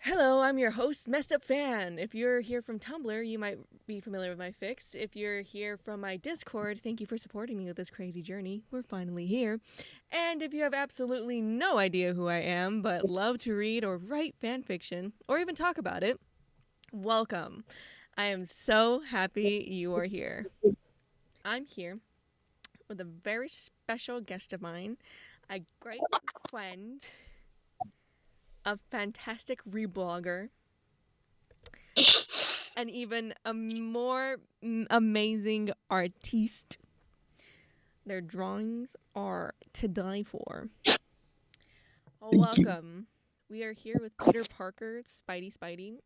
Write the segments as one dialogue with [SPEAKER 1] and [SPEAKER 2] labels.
[SPEAKER 1] Hello, I'm your host, Messedupfan. If you're here from Tumblr, you might be familiar with my fics. If you're here from my Discord, thank you for supporting me with this crazy journey. We're finally here. And if you have absolutely no idea who I am, but love to read or write fanfiction, or even talk about it, welcome. I am so happy you are here. I'm here with a very special guest of mine, a great friend, a fantastic reblogger, and even a more amazing artiste. Their drawings are to die for.
[SPEAKER 2] Thank you.
[SPEAKER 1] Welcome. We are here with Peter Parker, Spidey.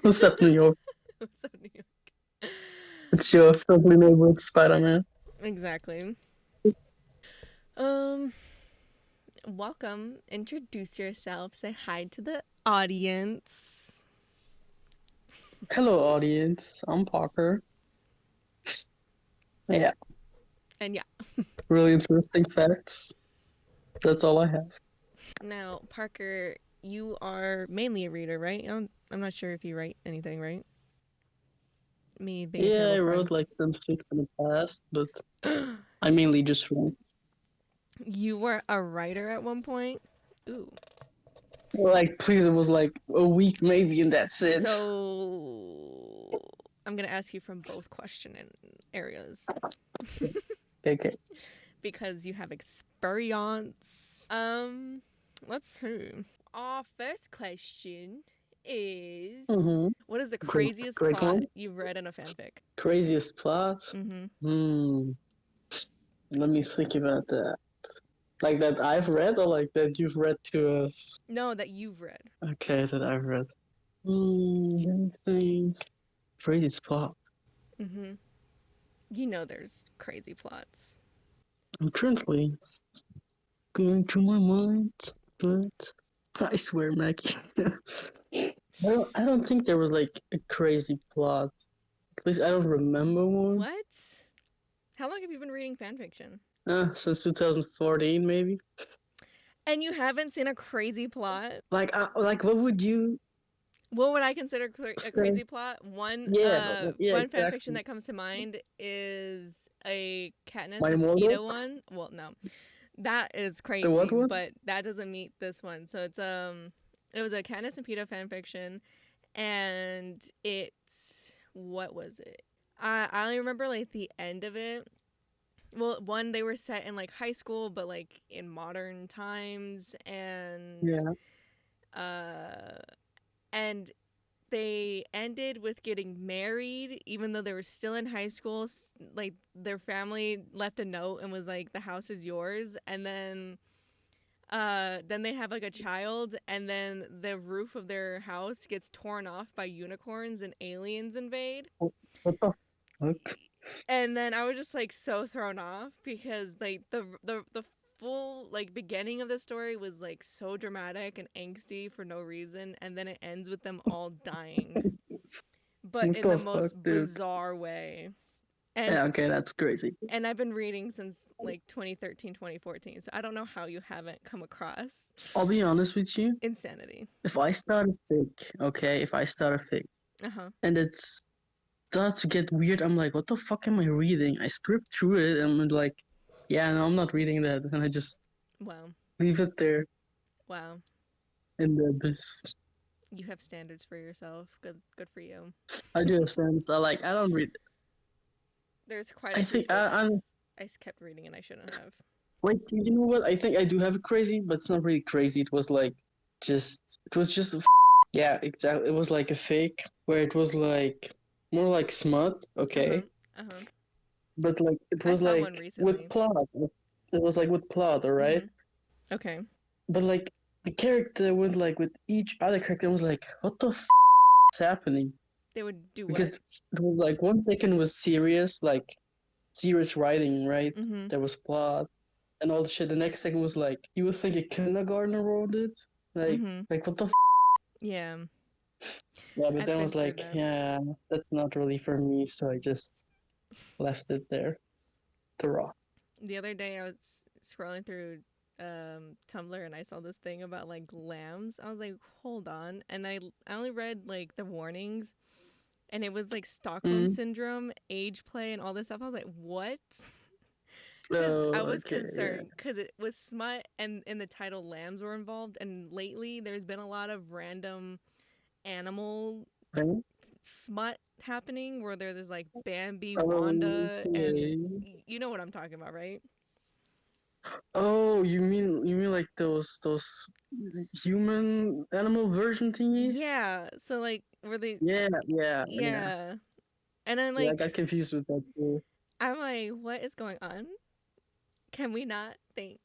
[SPEAKER 2] What's up, New York?
[SPEAKER 1] What's up, New York?
[SPEAKER 2] It's your friendly neighborhood Spider-Man.
[SPEAKER 1] Exactly. Welcome. Introduce yourself. Say hi to the audience.
[SPEAKER 2] Hello, audience. I'm Parker. Yeah,
[SPEAKER 1] And yeah.
[SPEAKER 2] really interesting facts. That's all I have.
[SPEAKER 1] Now, Parker, you are mainly a reader, right? I'm not sure if you write anything, right? Me being a
[SPEAKER 2] Yeah, I
[SPEAKER 1] terrible
[SPEAKER 2] wrote
[SPEAKER 1] friend.
[SPEAKER 2] like some fics in the past, but I mainly just write.
[SPEAKER 1] You were a writer at one point? Ooh.
[SPEAKER 2] Like, please, it was like a week maybe, and that's it.
[SPEAKER 1] So I'm gonna ask you from both question areas
[SPEAKER 2] Okay.
[SPEAKER 1] because you have experience. Let's see. Our first question is,
[SPEAKER 2] Mm-hmm.
[SPEAKER 1] what is the
[SPEAKER 2] Great,
[SPEAKER 1] craziest
[SPEAKER 2] great
[SPEAKER 1] plot
[SPEAKER 2] one.
[SPEAKER 1] you've read in a fanfic?
[SPEAKER 2] Craziest plot?
[SPEAKER 1] Mm-hmm.
[SPEAKER 2] Let me think about that. Like that I've read, or like that you've read to us?
[SPEAKER 1] No, that you've read.
[SPEAKER 2] Okay, that I've read. Let me think. Craziest plot.
[SPEAKER 1] Mm-hmm. You know there's crazy plots.
[SPEAKER 2] I'm currently going through my mind, but I swear, Maggie. I don't think there was like a crazy plot. At least I don't remember one.
[SPEAKER 1] What? How long have you been reading fanfiction?
[SPEAKER 2] Since 2014, maybe.
[SPEAKER 1] And you haven't seen a crazy plot?
[SPEAKER 2] Like, what would you
[SPEAKER 1] What would I consider a
[SPEAKER 2] say?
[SPEAKER 1] crazy plot? One
[SPEAKER 2] Yeah, yeah,
[SPEAKER 1] one fanfiction
[SPEAKER 2] exactly.
[SPEAKER 1] that comes to mind is a Katniss
[SPEAKER 2] My
[SPEAKER 1] and
[SPEAKER 2] immortal.
[SPEAKER 1] Peeta one. Well, no, that is
[SPEAKER 2] The what
[SPEAKER 1] crazy,
[SPEAKER 2] one?
[SPEAKER 1] but that doesn't meet this one. So it was a Katniss and Peeta fanfiction, and what was it? I only remember like the end of it. Well, one, they were set in like high school, but like in modern times,
[SPEAKER 2] Yeah.
[SPEAKER 1] uh and they ended with getting married even though they were still in high school. Like their family left a note and was like, the house is yours. And then they have like a child, and then the roof of their house gets torn off by unicorns and aliens invade.
[SPEAKER 2] What the fuck?
[SPEAKER 1] And then I was just like so thrown off because like the full like beginning of the story was like so dramatic and angsty for no reason, and then it ends with them all dying, but
[SPEAKER 2] What
[SPEAKER 1] in the
[SPEAKER 2] the fuck,
[SPEAKER 1] most
[SPEAKER 2] dude?
[SPEAKER 1] bizarre way. And
[SPEAKER 2] Yeah, okay, that's crazy.
[SPEAKER 1] I've been reading since like 2013, 2014, so I don't know how you haven't come across
[SPEAKER 2] I'll be honest with you.
[SPEAKER 1] insanity.
[SPEAKER 2] If I start a fic, okay, if I start a fic,
[SPEAKER 1] Uh-huh.
[SPEAKER 2] and it starts to get weird, I'm like, what the fuck am I reading? I strip through it, and I'm like, yeah, no, I'm not reading that, and I just
[SPEAKER 1] Wow.
[SPEAKER 2] leave it there
[SPEAKER 1] Wow.
[SPEAKER 2] in the abyss.
[SPEAKER 1] You have standards for yourself. Good for you.
[SPEAKER 2] I do have sense. I don't read.
[SPEAKER 1] There's quite a
[SPEAKER 2] I
[SPEAKER 1] few
[SPEAKER 2] think I'm.
[SPEAKER 1] fics I kept reading and I shouldn't have.
[SPEAKER 2] Wait, you know what? I think I do have a crazy, but it's not really crazy. It was like it was just yeah, exactly. It was like a fake where it was like more like smut,
[SPEAKER 1] Uh-huh.
[SPEAKER 2] okay,
[SPEAKER 1] Uh-huh.
[SPEAKER 2] but like it
[SPEAKER 1] I
[SPEAKER 2] was
[SPEAKER 1] saw one
[SPEAKER 2] like with
[SPEAKER 1] recently.
[SPEAKER 2] plot. It was like with plot, alright?
[SPEAKER 1] Mm-hmm. Okay.
[SPEAKER 2] But like the character went like with each other character, I was like, what the is happening?
[SPEAKER 1] They would do
[SPEAKER 2] Because
[SPEAKER 1] what?
[SPEAKER 2] it was like 1 second was serious, like serious writing, right?
[SPEAKER 1] Mm-hmm.
[SPEAKER 2] There was plot and all the shit. The next second was like, you would think a kindergartner wrote it, like
[SPEAKER 1] Mm-hmm.
[SPEAKER 2] like what the
[SPEAKER 1] Yeah.
[SPEAKER 2] yeah. But
[SPEAKER 1] I've
[SPEAKER 2] then I
[SPEAKER 1] been
[SPEAKER 2] was
[SPEAKER 1] through
[SPEAKER 2] like,
[SPEAKER 1] them.
[SPEAKER 2] yeah, that's not really for me, so I just left it there to rot.
[SPEAKER 1] The other day I was scrolling through Tumblr and I saw this thing about like lambs. I was like, hold on, and I only read like the warnings, and it was like Stockholm
[SPEAKER 2] Mm.
[SPEAKER 1] syndrome, age play, and all this stuff. I was like, what? Because
[SPEAKER 2] Oh,
[SPEAKER 1] I was
[SPEAKER 2] okay, yeah.
[SPEAKER 1] concerned because it was smut, and in the title, lambs were involved. And lately, there's been a lot of random animal
[SPEAKER 2] Right?
[SPEAKER 1] smut happening where there's like Bambi,
[SPEAKER 2] Oh,
[SPEAKER 1] Wanda, and
[SPEAKER 2] okay.
[SPEAKER 1] you know what I'm talking about, right?
[SPEAKER 2] Oh, you mean like those human animal version thingies?
[SPEAKER 1] Yeah. So like, were they?
[SPEAKER 2] Yeah, yeah, yeah.
[SPEAKER 1] Yeah. And then
[SPEAKER 2] Yeah, I got
[SPEAKER 1] like,
[SPEAKER 2] confused with that too.
[SPEAKER 1] I'm like, what is going on? Can we not? Thanks.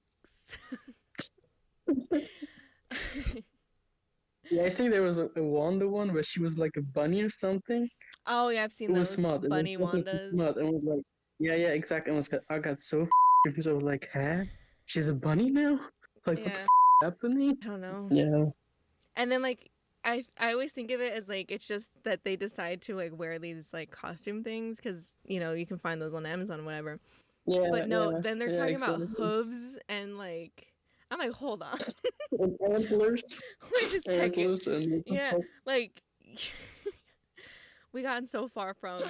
[SPEAKER 2] Yeah, I think there was a Wanda one where she was like a bunny or something.
[SPEAKER 1] Oh yeah, I've
[SPEAKER 2] It
[SPEAKER 1] seen
[SPEAKER 2] was
[SPEAKER 1] those
[SPEAKER 2] smart, and then
[SPEAKER 1] bunny
[SPEAKER 2] Princess was
[SPEAKER 1] Wandas.
[SPEAKER 2] smart, and was like, yeah, yeah, exactly. I got so confused. I was like, huh? She's a bunny now? Like, what the
[SPEAKER 1] Yeah.
[SPEAKER 2] happening?
[SPEAKER 1] I don't know.
[SPEAKER 2] Yeah,
[SPEAKER 1] And then like I always think of it as like it's just that they decide to like wear these like costume things because you can find those on Amazon or whatever.
[SPEAKER 2] yeah,
[SPEAKER 1] But no,
[SPEAKER 2] yeah,
[SPEAKER 1] then they're
[SPEAKER 2] yeah,
[SPEAKER 1] talking about
[SPEAKER 2] exactly.
[SPEAKER 1] hooves and like I'm like, hold on,
[SPEAKER 2] And antlers,
[SPEAKER 1] wait a second,
[SPEAKER 2] antlers, and what the
[SPEAKER 1] yeah,
[SPEAKER 2] fuck?
[SPEAKER 1] like we gotten so far from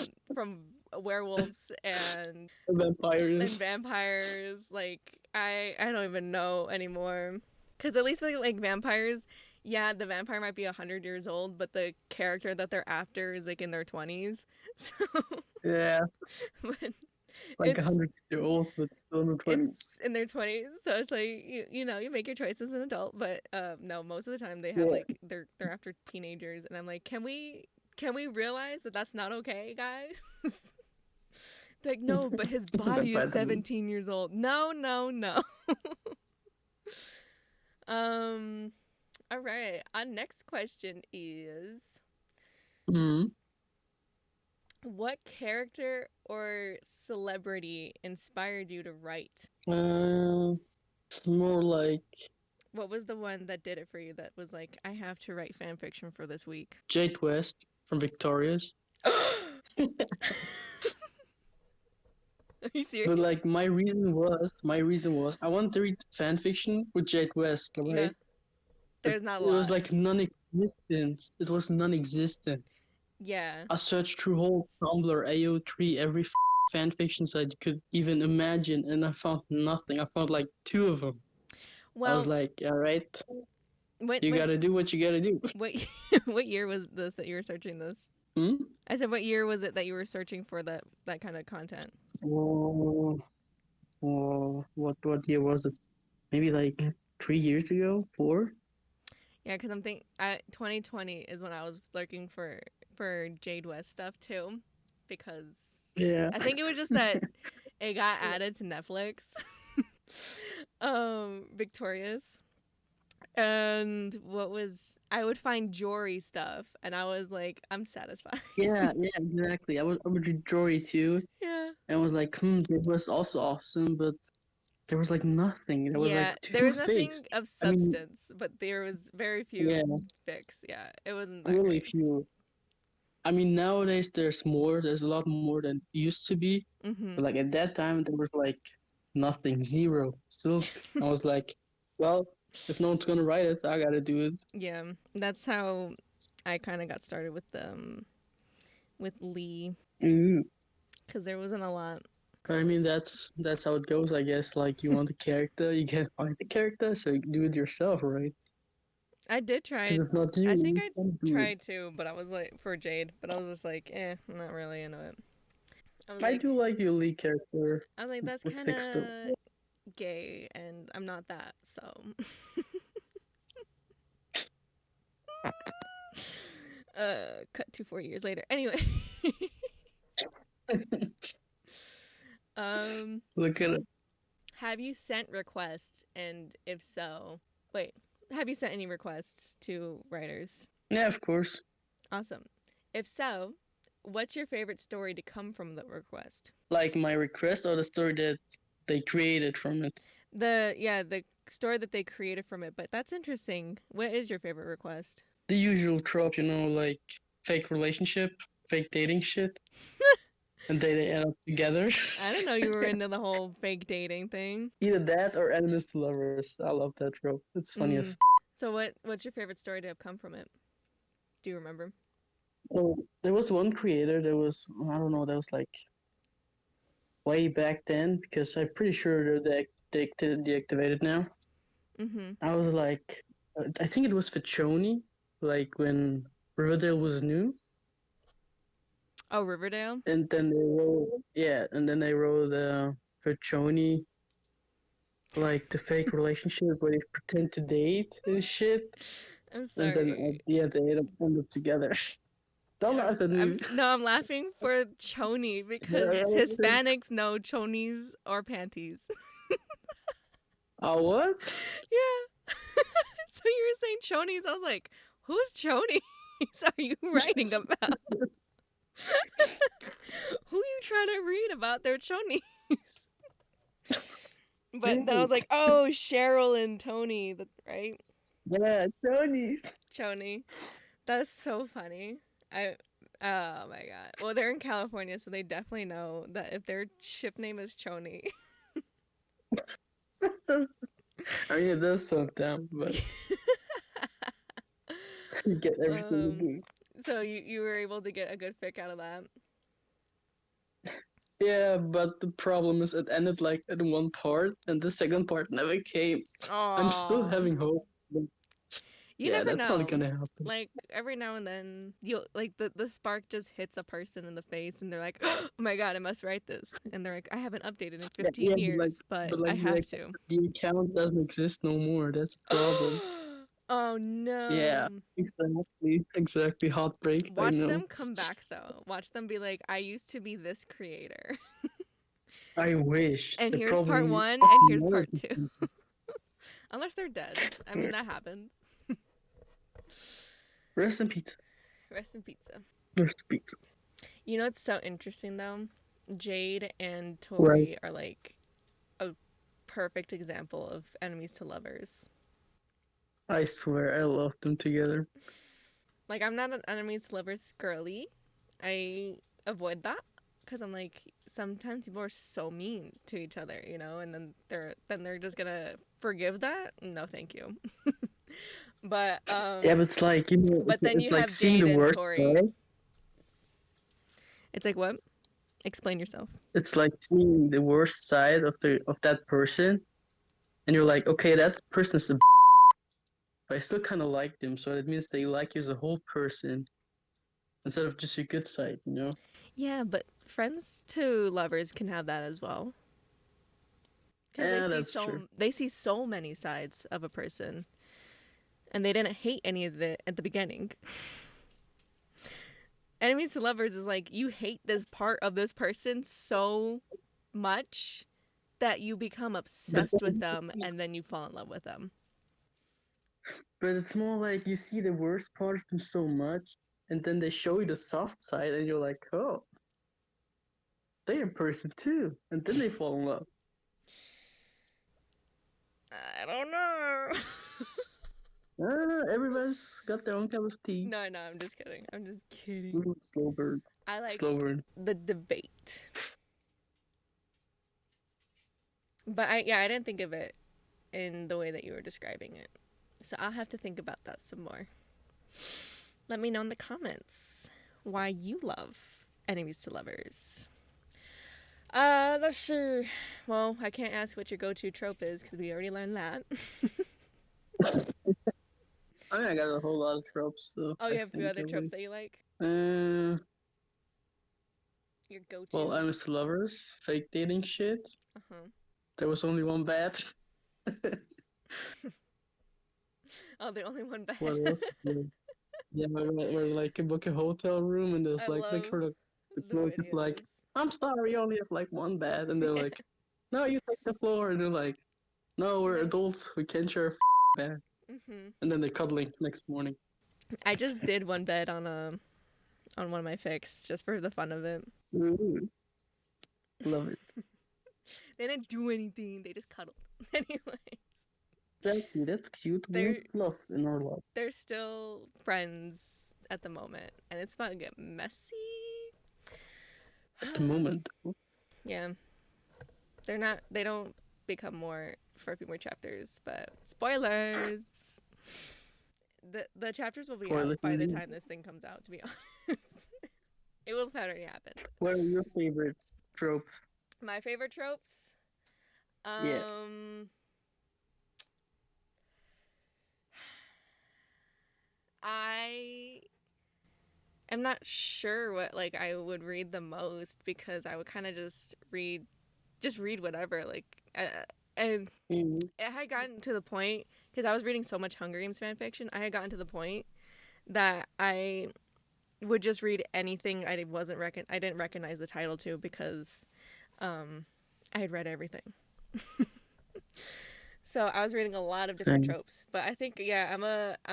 [SPEAKER 1] werewolves and
[SPEAKER 2] Vampires.
[SPEAKER 1] vampires. Like I don't even know anymore. Because at least with like vampires, yeah, the vampire might be 100 years old, but the character that they're after is like in their 20s. So,
[SPEAKER 2] Yeah,
[SPEAKER 1] but
[SPEAKER 2] like a
[SPEAKER 1] it's
[SPEAKER 2] 100-year olds, but still in the
[SPEAKER 1] it's
[SPEAKER 2] 20s.
[SPEAKER 1] in their 20s, so it's like you make your choice as an adult, but no, most of the time they have
[SPEAKER 2] Yeah,
[SPEAKER 1] like they're after teenagers, and I'm like, can we realize that that's not okay, guys? Like, no, but his body is
[SPEAKER 2] vampire.
[SPEAKER 1] 17 years old. No, no, no. um all right, our next question is,
[SPEAKER 2] Mm.
[SPEAKER 1] what character or celebrity inspired you to write?
[SPEAKER 2] It's more like
[SPEAKER 1] What was the one that did it for you that was like, I have to write fan fiction for this week?
[SPEAKER 2] Jade West from Victorious.
[SPEAKER 1] Are you serious?
[SPEAKER 2] But like my reason was I wanted to read fan fiction with Jade West,
[SPEAKER 1] Yeah,
[SPEAKER 2] right? But
[SPEAKER 1] there's not a
[SPEAKER 2] it was
[SPEAKER 1] lot.
[SPEAKER 2] like non-existent. It was non-existent.
[SPEAKER 1] Yeah.
[SPEAKER 2] I searched through whole Tumblr, AO3, every fan fiction site you could even imagine, and I found nothing. I found like two of them. I was
[SPEAKER 1] Well,
[SPEAKER 2] like, all right,
[SPEAKER 1] when
[SPEAKER 2] you
[SPEAKER 1] when
[SPEAKER 2] gotta do what you gotta do.
[SPEAKER 1] what what year was this that you were searching this?
[SPEAKER 2] Hmm?
[SPEAKER 1] I said, what year was it that you were searching for that kind of content?
[SPEAKER 2] Oh, oh, what year was it? Maybe like 3 years ago, four.
[SPEAKER 1] Yeah, because I'm thinking 2020 is when I was looking for Jade West stuff too, because
[SPEAKER 2] Yeah.
[SPEAKER 1] I think it was just that it got added to Netflix. Victorious. And what was I would find Jory stuff, and I was like, I'm satisfied.
[SPEAKER 2] Yeah, yeah, exactly. I would read Jory too,
[SPEAKER 1] Yeah.
[SPEAKER 2] and I was like, it was also awesome, but there was like nothing. There was like
[SPEAKER 1] Yeah, there
[SPEAKER 2] two
[SPEAKER 1] was
[SPEAKER 2] figs.
[SPEAKER 1] nothing of
[SPEAKER 2] I mean,
[SPEAKER 1] substance, but there was very
[SPEAKER 2] yeah,
[SPEAKER 1] few fics. Yeah, it wasn't that
[SPEAKER 2] really
[SPEAKER 1] great.
[SPEAKER 2] few. I mean, nowadays there's more. There's a lot more than used to be.
[SPEAKER 1] Mm-hmm.
[SPEAKER 2] But like at that time, there was like nothing, zero. Still, I was like, well, if no one's gonna write it, I gotta do it.
[SPEAKER 1] Yeah, that's how I kind of got started with Lee,
[SPEAKER 2] Mm.
[SPEAKER 1] because there wasn't a lot.
[SPEAKER 2] But I mean, that's how it goes, I guess. Like you want a character, you can't find the character, so you do it yourself, right?
[SPEAKER 1] I did
[SPEAKER 2] Because
[SPEAKER 1] try.
[SPEAKER 2] if not you,
[SPEAKER 1] I think
[SPEAKER 2] you
[SPEAKER 1] I
[SPEAKER 2] can't do it.
[SPEAKER 1] tried to, but I was like for Jade, but I was just like, not really into it. I was
[SPEAKER 2] I
[SPEAKER 1] like,
[SPEAKER 2] do like your lead character
[SPEAKER 1] that's
[SPEAKER 2] with
[SPEAKER 1] kind
[SPEAKER 2] Fixed.
[SPEAKER 1] of gay, and I'm not that, so. Cut to 4 years later. Anyway, um,
[SPEAKER 2] Look at it.
[SPEAKER 1] have you sent requests, and if so, wait, have you sent any requests to writers?
[SPEAKER 2] Yeah, of course.
[SPEAKER 1] Awesome. If so, what's your favorite story to come from the request?
[SPEAKER 2] Like my request or the story that they created from it.
[SPEAKER 1] The story that they created from it, but that's interesting. What is your favorite request?
[SPEAKER 2] The usual trope, like fake relationship, fake dating shit. and they end up together.
[SPEAKER 1] I didn't know you were into the whole fake dating thing.
[SPEAKER 2] Either that or enemies to lovers. I love that trope. It's funny as.
[SPEAKER 1] So what's your favorite story to have come from it? Do you remember?
[SPEAKER 2] Well, there was one creator that was, I don't know, that was like way back then, because I'm pretty sure they're deactivated now.
[SPEAKER 1] Mm-hmm.
[SPEAKER 2] I was like, I think it was Fachoni, like when Riverdale was new.
[SPEAKER 1] Oh, Riverdale?
[SPEAKER 2] And then they wrote Fachoni, like the fake relationship where they pretend to date and shit.
[SPEAKER 1] I'm
[SPEAKER 2] And then
[SPEAKER 1] sorry.
[SPEAKER 2] at the end they end up together. Don't laugh at me.
[SPEAKER 1] I'm laughing for choni because Hispanics know chonis or panties.
[SPEAKER 2] Oh, what?
[SPEAKER 1] Yeah. So you were saying chonies. I was like, who's chonies are you writing about? Who are you trying to read about their chonies? But then I was like, oh, Cheryl and Tony, right?
[SPEAKER 2] Yeah, Tony's.
[SPEAKER 1] Choni. That's so funny. Oh my god. Well, they're in California, so they definitely know that if their ship name is Choni.
[SPEAKER 2] I mean, it does sound dumb, but you get everything you do.
[SPEAKER 1] So you were able to get a good fic out of that.
[SPEAKER 2] Yeah, but the problem is it ended like in one part, and the second part never came.
[SPEAKER 1] Aww.
[SPEAKER 2] I'm still having hope.
[SPEAKER 1] You never
[SPEAKER 2] that's
[SPEAKER 1] know.
[SPEAKER 2] not gonna happen.
[SPEAKER 1] Like every now and then, you like the spark just hits a person in the face, and they're like, "Oh my god, I must write this." And they're like, "I haven't updated in 15 years, but I have to."
[SPEAKER 2] The account doesn't exist no more. That's the problem.
[SPEAKER 1] Oh no.
[SPEAKER 2] Yeah, exactly. Heartbreak.
[SPEAKER 1] Watch
[SPEAKER 2] I know.
[SPEAKER 1] them come back though. Watch them be like, "I used to be this creator."
[SPEAKER 2] I wish.
[SPEAKER 1] And
[SPEAKER 2] They're
[SPEAKER 1] here's part
[SPEAKER 2] probably
[SPEAKER 1] 1, and here's
[SPEAKER 2] more
[SPEAKER 1] part 2. Unless they're dead. I mean, that happens.
[SPEAKER 2] Rest in peace.
[SPEAKER 1] Rest in pizza.
[SPEAKER 2] Rest in peace.
[SPEAKER 1] You know what's so interesting though? Jade and Tori are like a perfect example of enemies to lovers.
[SPEAKER 2] I swear, I love them together.
[SPEAKER 1] Like, I'm not an enemies to lovers girly. I avoid that because I'm like, sometimes people are so mean to each other, you know, and then they're just gonna forgive that. No, thank you. But
[SPEAKER 2] yeah, but it's like, you know,
[SPEAKER 1] but then
[SPEAKER 2] it's
[SPEAKER 1] you
[SPEAKER 2] like
[SPEAKER 1] have
[SPEAKER 2] seeing
[SPEAKER 1] Jade
[SPEAKER 2] the
[SPEAKER 1] and
[SPEAKER 2] worst
[SPEAKER 1] Tori.
[SPEAKER 2] side.
[SPEAKER 1] It's like, what? Explain yourself.
[SPEAKER 2] It's like seeing the worst side of that person, and you're like, okay, that person's a but I still kind of like them, so it means they like you as a whole person instead of just your good side, you know?
[SPEAKER 1] Yeah, but friends to lovers can have that as well. Because they see so many sides of a person, and they didn't hate any of it at the beginning. Enemies to lovers is like, you hate this part of this person so much that you become obsessed with them, and then you fall in love with them.
[SPEAKER 2] But it's more like you see the worst part of them so much, and then they show you the soft side, and you're like, oh, they're a person too. And then they fall in love.
[SPEAKER 1] I don't know.
[SPEAKER 2] Everybody's got their own cup of tea.
[SPEAKER 1] No, I'm just kidding.
[SPEAKER 2] Slow burn.
[SPEAKER 1] I like
[SPEAKER 2] Slow burn.
[SPEAKER 1] the debate. But I didn't think of it in the way that you were describing it. So I'll have to think about that some more. Let me know in the comments why you love enemies to lovers. Let's see. Well, I can't ask what your go-to trope is because we already learned that.
[SPEAKER 2] I mean, I got a whole lot of tropes. So
[SPEAKER 1] oh, you have a few other tropes that you like? Your go-to.
[SPEAKER 2] Well, enemies to lovers, fake dating shit. There was only one bad.
[SPEAKER 1] Oh, the only one bad.
[SPEAKER 2] What else? Yeah, we're like book a hotel room, and there's like the bloke is like, I'm sorry, you only have like one bed, and they're like, no, you take the floor, and they're like, no, we're adults, we can't share a bed. And then they're cuddling next morning.
[SPEAKER 1] I just did one bed on one of my fics just for the fun of it.
[SPEAKER 2] Ooh. Love it.
[SPEAKER 1] They didn't do anything; they just cuddled. Anyways.
[SPEAKER 2] Exactly, that's cute. We love in our life.
[SPEAKER 1] They're still friends at the moment, and it's about to get messy.
[SPEAKER 2] at the moment.
[SPEAKER 1] Yeah, they don't become more for a few more chapters, but spoilers. The chapters will be
[SPEAKER 2] For
[SPEAKER 1] out by the
[SPEAKER 2] listening,
[SPEAKER 1] time this thing comes out, to be honest. It will have already happened.
[SPEAKER 2] what are your favorite tropes?
[SPEAKER 1] My favorite tropes?
[SPEAKER 2] Yeah.
[SPEAKER 1] Um I am not sure what like I would read the most because I would kind of just read whatever and
[SPEAKER 2] Mhm.
[SPEAKER 1] it had gotten to the point because I was reading so much Hunger Games fan fiction. I had gotten to the point that I would just read anything I didn't recognize the title to because I had read everything. So I was reading a lot of different
[SPEAKER 2] Same.
[SPEAKER 1] tropes. But I think yeah, I'm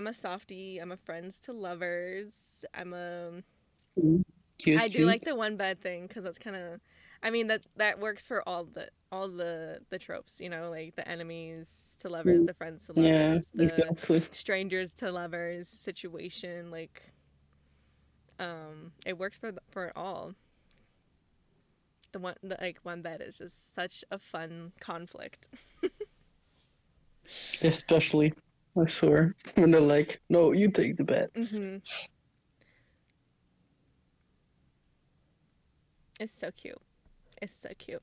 [SPEAKER 1] a softie. I'm a friends to lovers.
[SPEAKER 2] Mhm. Cute,
[SPEAKER 1] I do like
[SPEAKER 2] cute.
[SPEAKER 1] the one bed thing because that's kind of, I mean that works for all the tropes. You know, like the enemies to lovers,
[SPEAKER 2] Mm.
[SPEAKER 1] the friends to
[SPEAKER 2] Yeah,
[SPEAKER 1] lovers, the
[SPEAKER 2] exactly.
[SPEAKER 1] strangers to lovers situation. Like it works for all. Like one bed is just such a fun conflict.
[SPEAKER 2] Especially, I swear, when they're like, "No, you take the bet."
[SPEAKER 1] Mm-hmm. It's so cute. It's so cute.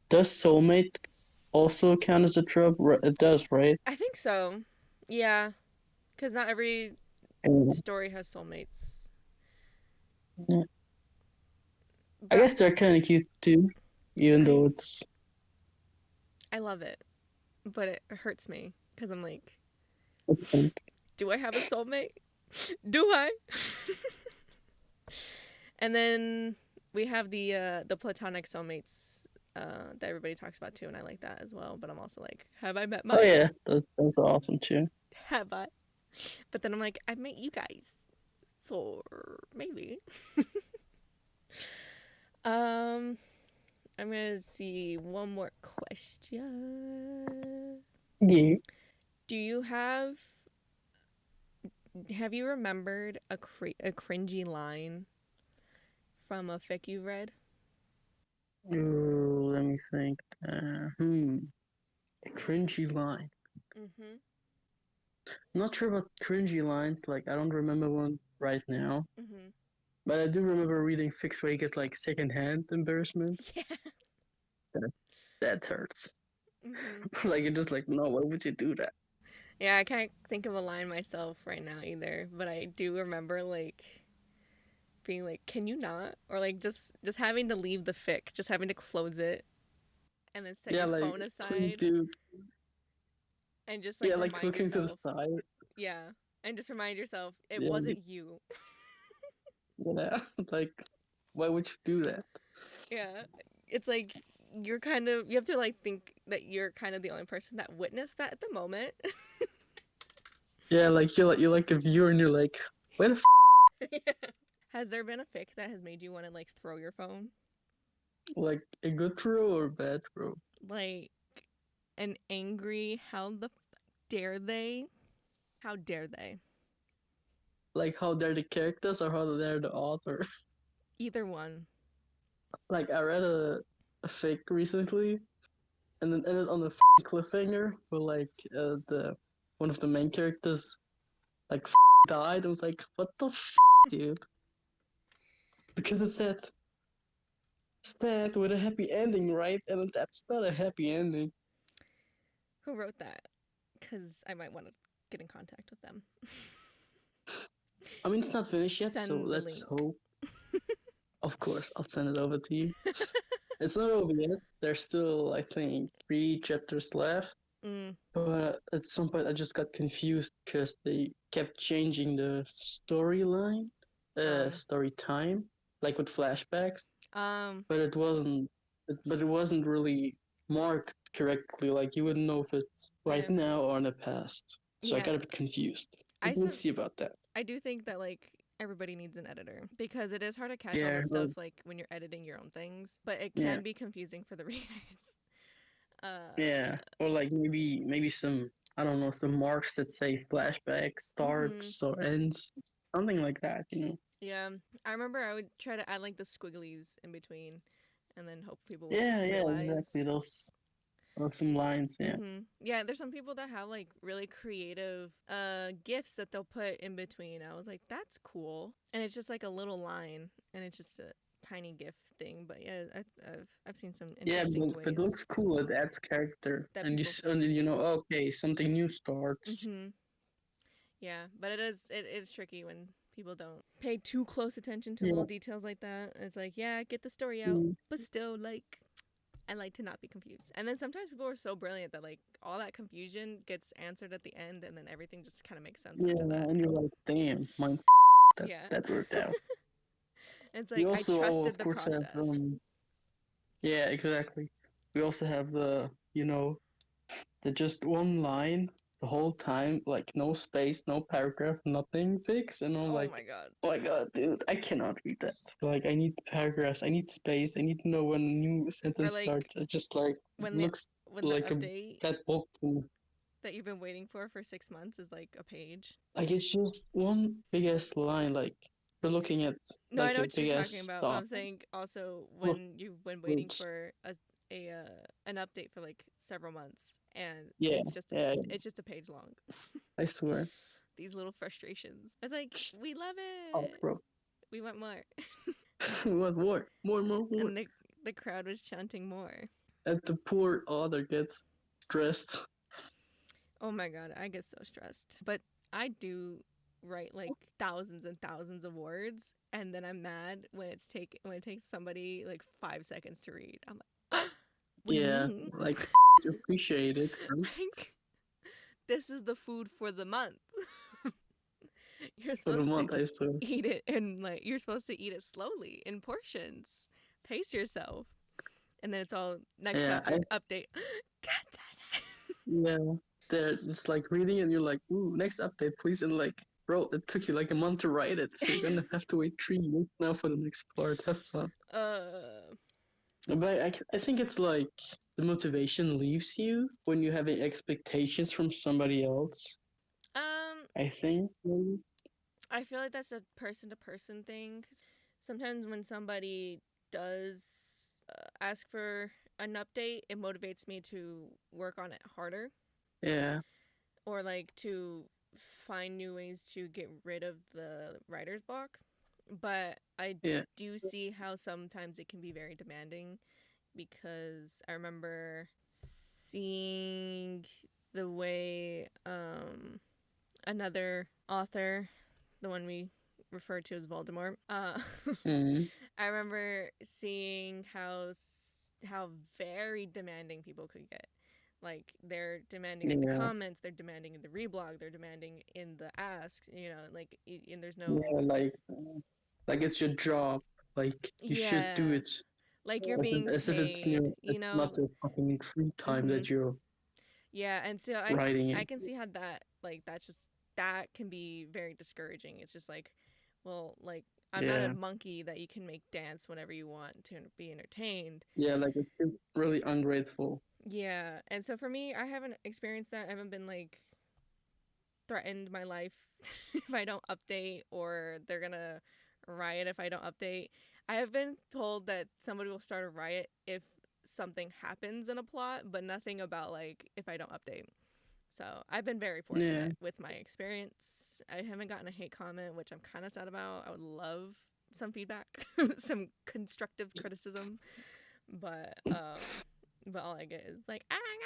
[SPEAKER 2] Does soulmate also count as a trope? It does, right?
[SPEAKER 1] I think so. Yeah, because not every
[SPEAKER 2] And,
[SPEAKER 1] story has soulmates.
[SPEAKER 2] yeah. I
[SPEAKER 1] But
[SPEAKER 2] guess they're kind of cute too, even
[SPEAKER 1] I
[SPEAKER 2] though it's.
[SPEAKER 1] I love it. But it hurts me because I'm like,
[SPEAKER 2] It's like,
[SPEAKER 1] do I have a soulmate? Do I? And then we have the platonic soulmates that everybody talks about too, and I like that as well. But I'm also like, have I met
[SPEAKER 2] oh
[SPEAKER 1] mine?
[SPEAKER 2] yeah, that's awesome too.
[SPEAKER 1] Have I? But then I'm like, I've met you guys, so maybe. Um, I'm gonna see one more question.
[SPEAKER 2] Yeah.
[SPEAKER 1] Do you have you remembered a cringy line from a fic you read?
[SPEAKER 2] Ooh, let me think. A cringy line.
[SPEAKER 1] Mm-hmm.
[SPEAKER 2] I'm not sure about cringy lines. Like I don't remember one right now,
[SPEAKER 1] Mm-hmm.
[SPEAKER 2] but I do remember reading fics where you get like secondhand embarrassment.
[SPEAKER 1] Yeah.
[SPEAKER 2] That that hurts.
[SPEAKER 1] Mm-hmm.
[SPEAKER 2] Like you're just like, no, why would you do that?
[SPEAKER 1] Yeah, I can't think of a line myself right now either, but I do remember like being like, "Can you not?" Or like just having to leave the fic, just having to close it and then set
[SPEAKER 2] Yeah,
[SPEAKER 1] your
[SPEAKER 2] like
[SPEAKER 1] phone
[SPEAKER 2] please
[SPEAKER 1] aside
[SPEAKER 2] do.
[SPEAKER 1] and just like
[SPEAKER 2] Yeah, like
[SPEAKER 1] remind
[SPEAKER 2] looking to the
[SPEAKER 1] yourself,
[SPEAKER 2] side.
[SPEAKER 1] yeah, and just remind yourself it
[SPEAKER 2] Yeah,
[SPEAKER 1] wasn't you.
[SPEAKER 2] yeah. Like why would you do that?
[SPEAKER 1] Yeah. It's like you have to like think that you're kind of the only person that witnessed that at the moment.
[SPEAKER 2] Yeah, like you're like a viewer and you're like, where the
[SPEAKER 1] Yeah. Has there been a fic that has made you want to like throw your phone?
[SPEAKER 2] like a good throw or a bad throw?
[SPEAKER 1] Like an angry, how the dare they? How dare they?
[SPEAKER 2] Like how they're the characters or how they're the author.
[SPEAKER 1] Either one.
[SPEAKER 2] Like I read a fic recently and then ended on a cliffhanger where like the one of the main characters like died. I was like, what the dude? Because it's sad with a happy ending, right? And that's not a happy ending.
[SPEAKER 1] Who wrote that? Because I might want to get in contact with them.
[SPEAKER 2] I mean, it's not finished yet, so
[SPEAKER 1] Send the
[SPEAKER 2] let's
[SPEAKER 1] link.
[SPEAKER 2] hope. Of course, I'll send it over to you. It's not over yet. There's still, I think, 3 chapters left.
[SPEAKER 1] Mm.
[SPEAKER 2] But at some point, I just got confused because they kept changing the storyline,
[SPEAKER 1] Um.
[SPEAKER 2] story time, like with flashbacks.
[SPEAKER 1] Um.
[SPEAKER 2] But it wasn't really marked correctly. Like you wouldn't know if it's right
[SPEAKER 1] Yeah.
[SPEAKER 2] now or in the past. So I
[SPEAKER 1] Yeah.
[SPEAKER 2] got a bit confused. But
[SPEAKER 1] I
[SPEAKER 2] we'll
[SPEAKER 1] some.
[SPEAKER 2] see about that.
[SPEAKER 1] I do think that like everybody needs an editor because it is hard to catch all
[SPEAKER 2] Yeah,
[SPEAKER 1] this stuff like when you're editing your own things, but it
[SPEAKER 2] yeah,
[SPEAKER 1] can be confusing for the readers.
[SPEAKER 2] yeah. Or like maybe some I don't know some marks that say flashback
[SPEAKER 1] Mm-hmm.
[SPEAKER 2] starts or ends, something like that.
[SPEAKER 1] Yeah, I remember I would try to add like the squigglies in between, and then hope people would
[SPEAKER 2] Yeah, yeah, exactly.
[SPEAKER 1] realize.
[SPEAKER 2] Those some lines. Yeah,
[SPEAKER 1] Yeah, there's some people that have like really creative gifts that they'll put in between. I was like, that's cool, and it's just like a little line, and it's just a tiny gif thing. But yeah, I've seen some
[SPEAKER 2] yeah,
[SPEAKER 1] interesting
[SPEAKER 2] but it
[SPEAKER 1] ways
[SPEAKER 2] looks cool. It adds character,
[SPEAKER 1] that
[SPEAKER 2] and
[SPEAKER 1] people.
[SPEAKER 2] and you know, okay, something new starts.
[SPEAKER 1] Yeah, but it's tricky when people don't pay too close attention to little
[SPEAKER 2] Yeah.
[SPEAKER 1] details like that. It's like, yeah, get the story out,
[SPEAKER 2] Mm.
[SPEAKER 1] but still, like, I like to not be confused. And then sometimes people are so brilliant that like all that confusion gets answered at the end, and then everything just kind of makes sense
[SPEAKER 2] Yeah,
[SPEAKER 1] after that.
[SPEAKER 2] and you're like, damn, mine that
[SPEAKER 1] Yeah,
[SPEAKER 2] that worked out.
[SPEAKER 1] it's
[SPEAKER 2] We
[SPEAKER 1] like I
[SPEAKER 2] also,
[SPEAKER 1] trusted
[SPEAKER 2] of
[SPEAKER 1] the
[SPEAKER 2] course, have
[SPEAKER 1] process.
[SPEAKER 2] yeah, exactly. We also have the just one line the whole time, like no space, no paragraph, nothing fix, and I'm
[SPEAKER 1] Oh
[SPEAKER 2] like,
[SPEAKER 1] my god.
[SPEAKER 2] oh my god, dude, I cannot read that. Like, I need paragraphs, I need space, I need to know when a new
[SPEAKER 1] Or
[SPEAKER 2] sentence
[SPEAKER 1] like
[SPEAKER 2] starts. It just like
[SPEAKER 1] when the
[SPEAKER 2] looks
[SPEAKER 1] when the
[SPEAKER 2] like a
[SPEAKER 1] update
[SPEAKER 2] fat book to me.
[SPEAKER 1] that you've been waiting for 6 months is like a page.
[SPEAKER 2] Like it's just one big ass line. Like we're looking at
[SPEAKER 1] No, I
[SPEAKER 2] like
[SPEAKER 1] know
[SPEAKER 2] a
[SPEAKER 1] what you're
[SPEAKER 2] big
[SPEAKER 1] talking
[SPEAKER 2] ass
[SPEAKER 1] about, but I'm
[SPEAKER 2] document
[SPEAKER 1] saying also
[SPEAKER 2] full of
[SPEAKER 1] when you've been waiting
[SPEAKER 2] words.
[SPEAKER 1] for a an update for like several months, and
[SPEAKER 2] Yeah, yeah,
[SPEAKER 1] it's just a page long.
[SPEAKER 2] I swear.
[SPEAKER 1] These little frustrations. It's like we love
[SPEAKER 2] Oh,
[SPEAKER 1] it.
[SPEAKER 2] bro.
[SPEAKER 1] We want more,
[SPEAKER 2] What more? More, more, more.
[SPEAKER 1] and the crowd was chanting more.
[SPEAKER 2] And the poor author gets stressed.
[SPEAKER 1] Oh my god, I get so stressed. But I do write like thousands and thousands of words, and then I'm mad when when it takes somebody like 5 seconds to read. I'm like, what do you
[SPEAKER 2] Yeah,
[SPEAKER 1] mean?
[SPEAKER 2] like appreciate it first
[SPEAKER 1] Like, this is the food for the month. You're
[SPEAKER 2] for the
[SPEAKER 1] supposed to
[SPEAKER 2] month, I swear.
[SPEAKER 1] eat it, and like you're supposed to eat it slowly in portions. Pace yourself. And then it's all next
[SPEAKER 2] Yeah,
[SPEAKER 1] chapter update. God
[SPEAKER 2] yeah. There, it's like reading, and you're like, ooh, next update, please. And like, bro, it took you like a month to write it, so you're gonna have to wait 3 months now for the next part. Have fun.
[SPEAKER 1] uh
[SPEAKER 2] But I think it's like the motivation leaves you when you're having expectations from somebody else.
[SPEAKER 1] um
[SPEAKER 2] I think maybe.
[SPEAKER 1] I feel like that's a person to person thing. Sometimes when somebody does ask for an update, it motivates me to work on it harder,
[SPEAKER 2] Yeah,
[SPEAKER 1] or like to find new ways to get rid of the writer's block. But I
[SPEAKER 2] yeah,
[SPEAKER 1] do see how sometimes it can be very demanding, because I remember seeing the way another author, the one we refer to as Voldemort,
[SPEAKER 2] mm,
[SPEAKER 1] I remember seeing how very demanding people could get. Like, they're demanding in the
[SPEAKER 2] yeah,
[SPEAKER 1] comments, they're demanding in the reblog, they're demanding in the asks, like, and there's no.
[SPEAKER 2] yeah. Like it's your job. Like you should do
[SPEAKER 1] Yeah,
[SPEAKER 2] it
[SPEAKER 1] like you're
[SPEAKER 2] as if
[SPEAKER 1] being
[SPEAKER 2] it's
[SPEAKER 1] paid,
[SPEAKER 2] it's not the fucking free time
[SPEAKER 1] Mm-hmm.
[SPEAKER 2] that you're
[SPEAKER 1] Yeah, and so
[SPEAKER 2] writing
[SPEAKER 1] I
[SPEAKER 2] it.
[SPEAKER 1] can see how that can be very discouraging. It's just like, well, like, I'm not a
[SPEAKER 2] Yeah,
[SPEAKER 1] monkey that you can make dance whenever you want to be entertained.
[SPEAKER 2] yeah. Like it's really ungrateful.
[SPEAKER 1] Yeah, and so for me, I haven't experienced that. I haven't been like threatened my life if I don't update, or they're gonna riot if I don't update. I have been told that somebody will start a riot if something happens in a plot, but nothing about like if I don't update. So I've been very
[SPEAKER 2] Yeah,
[SPEAKER 1] fortunate with my experience. I haven't gotten a hate comment, which I'm kind of sad about. I would love some feedback, some constructive criticism, but all I get is like, "Oh my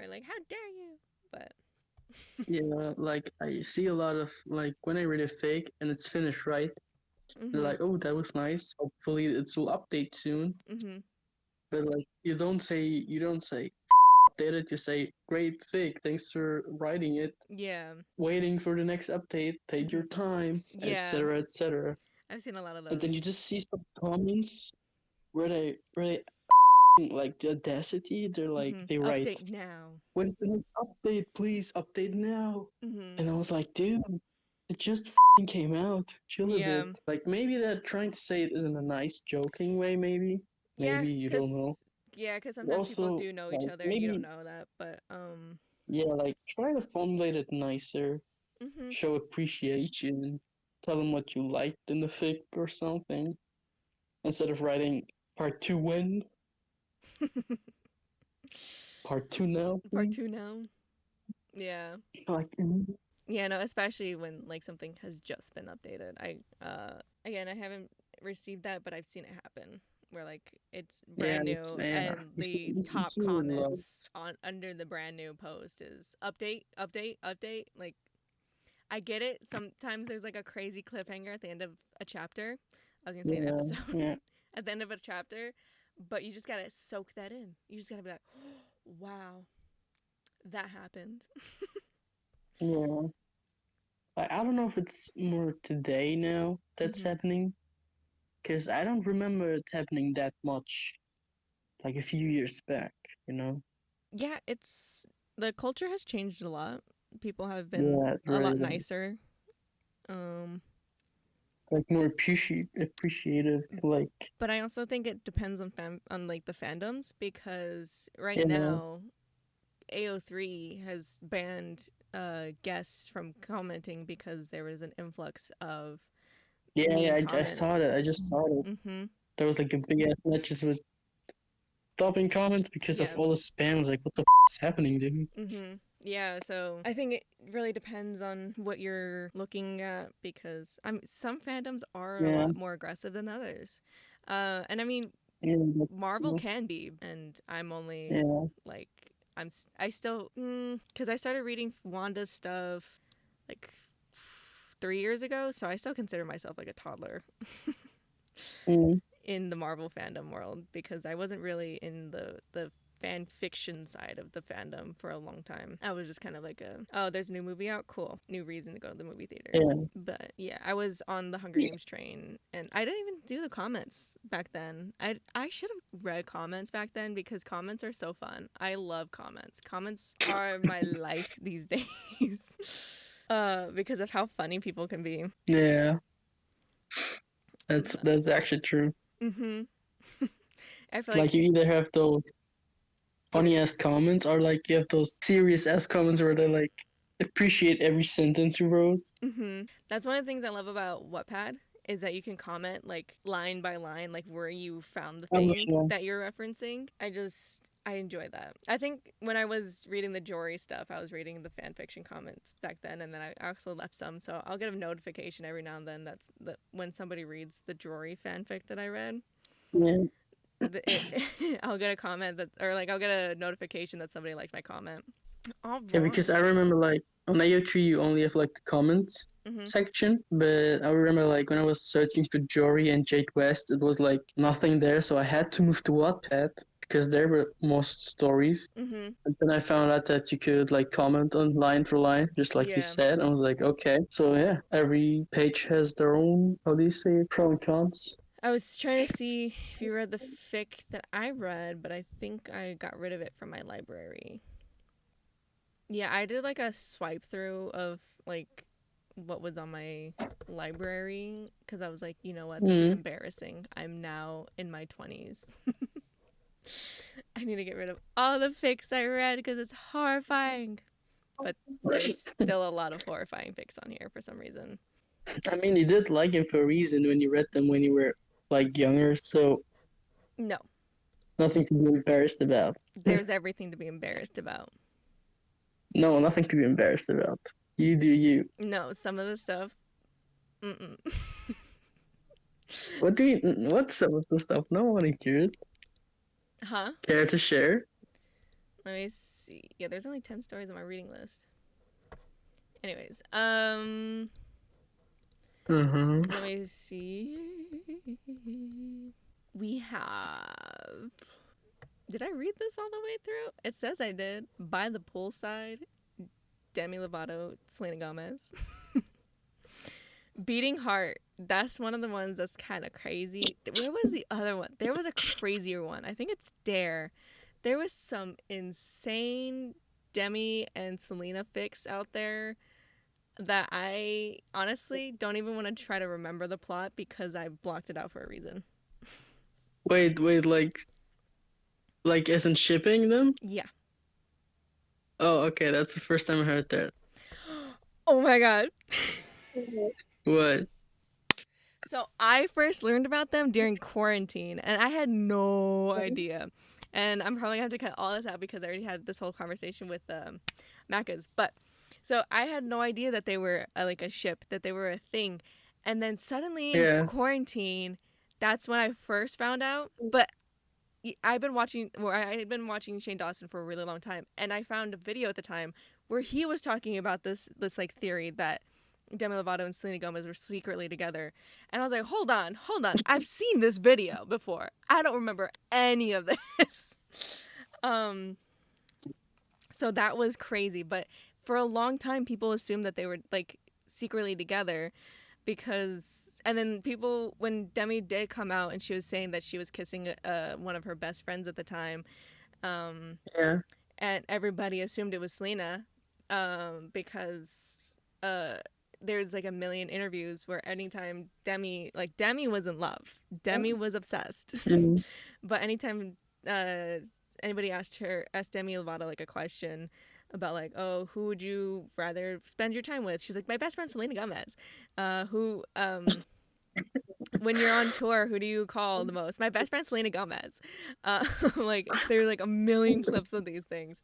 [SPEAKER 1] god," or like, "How dare you?" But
[SPEAKER 2] yeah. Like I see a lot of like when I read a fake and it's finished right. They're
[SPEAKER 1] mhm,
[SPEAKER 2] like, oh, that was nice. Hopefully it will update soon.
[SPEAKER 1] mhm,
[SPEAKER 2] But like you don't say update it. You say great fake. Thanks for writing it.
[SPEAKER 1] yeah,
[SPEAKER 2] Waiting for the next update. Take your
[SPEAKER 1] mhm,
[SPEAKER 2] time,
[SPEAKER 1] yeah.
[SPEAKER 2] etc., etc.
[SPEAKER 1] I've seen a lot of
[SPEAKER 2] And then you
[SPEAKER 1] those.
[SPEAKER 2] just see some comments where they like the audacity. They're like
[SPEAKER 1] Mhm.
[SPEAKER 2] they write,
[SPEAKER 1] Update now.
[SPEAKER 2] "When's the next update? Please update now."
[SPEAKER 1] Mhm.
[SPEAKER 2] And I was like, dude, it just came out. Chill a bit.
[SPEAKER 1] Yeah.
[SPEAKER 2] Like maybe they're trying to say it in a nice, joking way. Maybe,
[SPEAKER 1] Yeah,
[SPEAKER 2] maybe you don't know.
[SPEAKER 1] cause sometimes people
[SPEAKER 2] Also,
[SPEAKER 1] do know each
[SPEAKER 2] like
[SPEAKER 1] other and you don't
[SPEAKER 2] maybe,
[SPEAKER 1] know that, but
[SPEAKER 2] yeah, like try to formulate it nicer,
[SPEAKER 1] mhm.
[SPEAKER 2] show appreciation. tell them what you liked in the fic or something instead of writing part 2 when, part 2 now,
[SPEAKER 1] Part
[SPEAKER 2] please.
[SPEAKER 1] 2 now. Yeah.
[SPEAKER 2] Like,
[SPEAKER 1] Yeah, no, especially when like something has just been updated. Again, I haven't received that, but I've seen it happen where like it's
[SPEAKER 2] yeah,
[SPEAKER 1] brand new
[SPEAKER 2] yeah.
[SPEAKER 1] and the
[SPEAKER 2] You
[SPEAKER 1] top
[SPEAKER 2] see it a lot.
[SPEAKER 1] comments on under the brand new post is update, update, update. Like I get it. Sometimes there's like a crazy cliffhanger at the end of a chapter. I was gonna say an
[SPEAKER 2] Yeah,
[SPEAKER 1] episode.
[SPEAKER 2] yeah,
[SPEAKER 1] At the end of a chapter, but you just gotta soak that in. You just gotta be like, wow, that happened.
[SPEAKER 2] yeah. I don't know if it's more today now that's happening, because I don't remember it happening that much, like a few years back, you know?
[SPEAKER 1] Yeah, it's the culture has changed a lot. People have been
[SPEAKER 2] Yeah, it
[SPEAKER 1] a
[SPEAKER 2] really
[SPEAKER 1] lot
[SPEAKER 2] does.
[SPEAKER 1] nicer. Um,
[SPEAKER 2] Like more appreciative, like,
[SPEAKER 1] but I also think it depends on like the fandoms because right
[SPEAKER 2] yeah,
[SPEAKER 1] now AO3 has banned guests from commenting because there was an influx of
[SPEAKER 2] yeah,
[SPEAKER 1] mean
[SPEAKER 2] yeah, I saw
[SPEAKER 1] comments.
[SPEAKER 2] that. I just saw it.
[SPEAKER 1] Mhm.
[SPEAKER 2] There was like a big ass message with stopping comments because of
[SPEAKER 1] Yeah.
[SPEAKER 2] all the spams. Like, what the is happening, dude?
[SPEAKER 1] Yeah, so I think it really depends on what you're looking at because some fandoms are a
[SPEAKER 2] Yeah,
[SPEAKER 1] lot more aggressive than others. And I mean,
[SPEAKER 2] yeah,
[SPEAKER 1] Marvel can be, and I'm only
[SPEAKER 2] yeah.
[SPEAKER 1] like I still because I started reading Wanda's stuff like 3 years ago, so I still consider myself like a toddler
[SPEAKER 2] Mm.
[SPEAKER 1] in the Marvel fandom world because I wasn't really in the fan fiction side of the fandom for a long time. I was just kind of like oh, there's a new movie out, cool, new reason to go to the movie theaters.
[SPEAKER 2] Yeah.
[SPEAKER 1] But yeah, I was on the Hunger Games train, and I didn't even do the comments back then. I should have read comments back then because comments are so fun. I love comments. Comments are my life these days. Because of how funny people can be.
[SPEAKER 2] Yeah, that's actually true.
[SPEAKER 1] Mm-hmm. I feel
[SPEAKER 2] Like, you
[SPEAKER 1] like
[SPEAKER 2] either have those
[SPEAKER 1] okay.
[SPEAKER 2] funny ass comments, or like you have those serious ass comments where they like appreciate every sentence you wrote.
[SPEAKER 1] That's one of the things I love about Wattpad is that you can comment like line by line, like where you found the
[SPEAKER 2] Oh,
[SPEAKER 1] thing
[SPEAKER 2] yeah.
[SPEAKER 1] that you're referencing. I enjoy that. I think when I was reading the Jory stuff, I was reading the fan fiction comments back then, and then I also left some. So I'll get a notification every now and then that when somebody reads the Jory fanfic that I read,
[SPEAKER 2] Yeah.
[SPEAKER 1] I'll get a comment that, or like I'll get a notification that somebody liked my comment. All
[SPEAKER 2] Yeah, because I
[SPEAKER 1] right.
[SPEAKER 2] remember like on AO3 you only have like the comments section, but I remember like when I was searching for Jory and Jake West, it was like nothing there, so I had to move to Wattpad because there were most stories. And then I found out that you could like comment on line for line, just like you
[SPEAKER 1] Yeah.
[SPEAKER 2] said. I was like, okay. So yeah, every page has their own, how do you say it, pro and cons.
[SPEAKER 1] I was trying to see if you read the fic that I read, but I think I got rid of it from my library. Yeah, I did like a swipe through of like what was on my library because I was like, you know what, this is
[SPEAKER 2] Mm.
[SPEAKER 1] embarrassing. I'm now in my 20s. I need to get rid of all the fics I read because it's horrifying. But there's still a lot of horrifying fics on here for some reason.
[SPEAKER 2] I mean, you did like him for a reason when you read them when you were like younger, so
[SPEAKER 1] No,
[SPEAKER 2] nothing to be embarrassed about.
[SPEAKER 1] there's everything to be embarrassed about.
[SPEAKER 2] No, nothing to be embarrassed about. You do you.
[SPEAKER 1] No, some of the stuff. Mm-mm.
[SPEAKER 2] What do you? What's some of the stuff? No one cared.
[SPEAKER 1] Huh?
[SPEAKER 2] Care to share?
[SPEAKER 1] Let me see. Yeah, there's only 10 stories on my reading list. Anyways,
[SPEAKER 2] Mm-hmm.
[SPEAKER 1] let me see. We have. Did I read this all the way through? It says I did. By the Poolside, Demi Lovato, Selena Gomez. Beating Heart. That's one of the ones that's kind of crazy. Where was the other one? There was a crazier one. I think it's Dare. There was some insane Demi and Selena fics out there that I honestly don't even want to try to remember the plot because I blocked it out for a reason.
[SPEAKER 2] Wait, like as in shipping them?
[SPEAKER 1] Yeah.
[SPEAKER 2] Oh, okay, that's the first time I heard that.
[SPEAKER 1] Oh my god.
[SPEAKER 2] What?
[SPEAKER 1] So I first learned about them during quarantine, and I had no idea. And I'm probably going to have to cut all this out because I already had this whole conversation with Macca's. But so I had no idea that they were like a ship, that they were a thing. And then suddenly in
[SPEAKER 2] Yeah.
[SPEAKER 1] quarantine, that's when I first found out. But I had been watching Shane Dawson for a really long time, and I found a video at the time where he was talking about this like theory that Demi Lovato and Selena Gomez were secretly together. And I was like, hold on. I've seen this video before. I don't remember any of this. So that was crazy. But for a long time, people assumed that they were like secretly together because, and then people, when Demi did come out and she was saying that she was kissing one of her best friends at the time,
[SPEAKER 2] Yeah.
[SPEAKER 1] and everybody assumed it was Selena because there's like a million interviews where anytime Demi was in love, Demi was obsessed.
[SPEAKER 2] Mhm.
[SPEAKER 1] But anytime anybody asked Demi Lovato like a question about like, oh, who would you rather spend your time with, she's like, my best friend Selena Gomez. Who when you're on tour, who do you call the most? My best friend Selena Gomez. Like there's like a million clips of these things,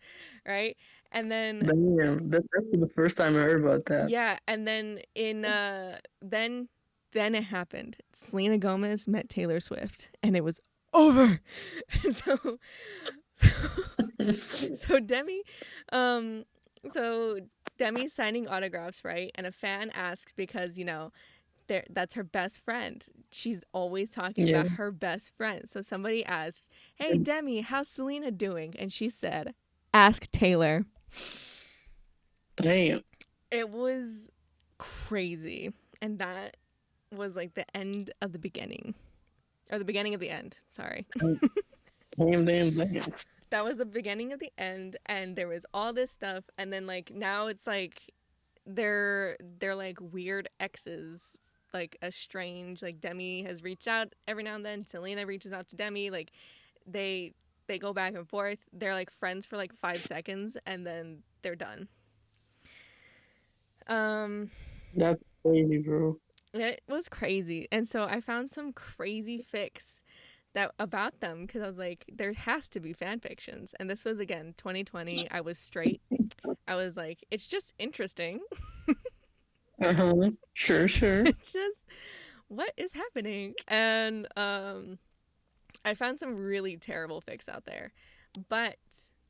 [SPEAKER 1] right? And then
[SPEAKER 2] Damn, that's actually the first time I heard about that.
[SPEAKER 1] yeah, and then in then it happened. Selena Gomez met Taylor Swift, and it was over. so, so Demi, so Demi's signing autographs, right? And a fan asks because that's her best friend. She's always talking
[SPEAKER 2] Yeah.
[SPEAKER 1] about her best friend. So somebody asked, "Hey Demi, how's Selena doing?" And she said, "Ask Taylor."
[SPEAKER 2] Damn.
[SPEAKER 1] It was crazy. And that was like the end of the beginning. Or the beginning of the end. Sorry.
[SPEAKER 2] Damn.
[SPEAKER 1] That was the beginning of the end. And there was all this stuff. And then like now it's like they're like weird exes. Like estranged. Like Demi has reached out every now and then. Selena reaches out to Demi. Like they go back and forth. They're like friends for like 5 seconds and then they're done.
[SPEAKER 2] That's crazy, bro.
[SPEAKER 1] It was crazy. And so I found some crazy fics that about them because I was like, there has to be fan fictions. And this was again 2020. I was straight. I was like, it's just interesting.
[SPEAKER 2] Uh-huh. Sure.
[SPEAKER 1] It's just what is happening. And I found some really terrible fics out there. But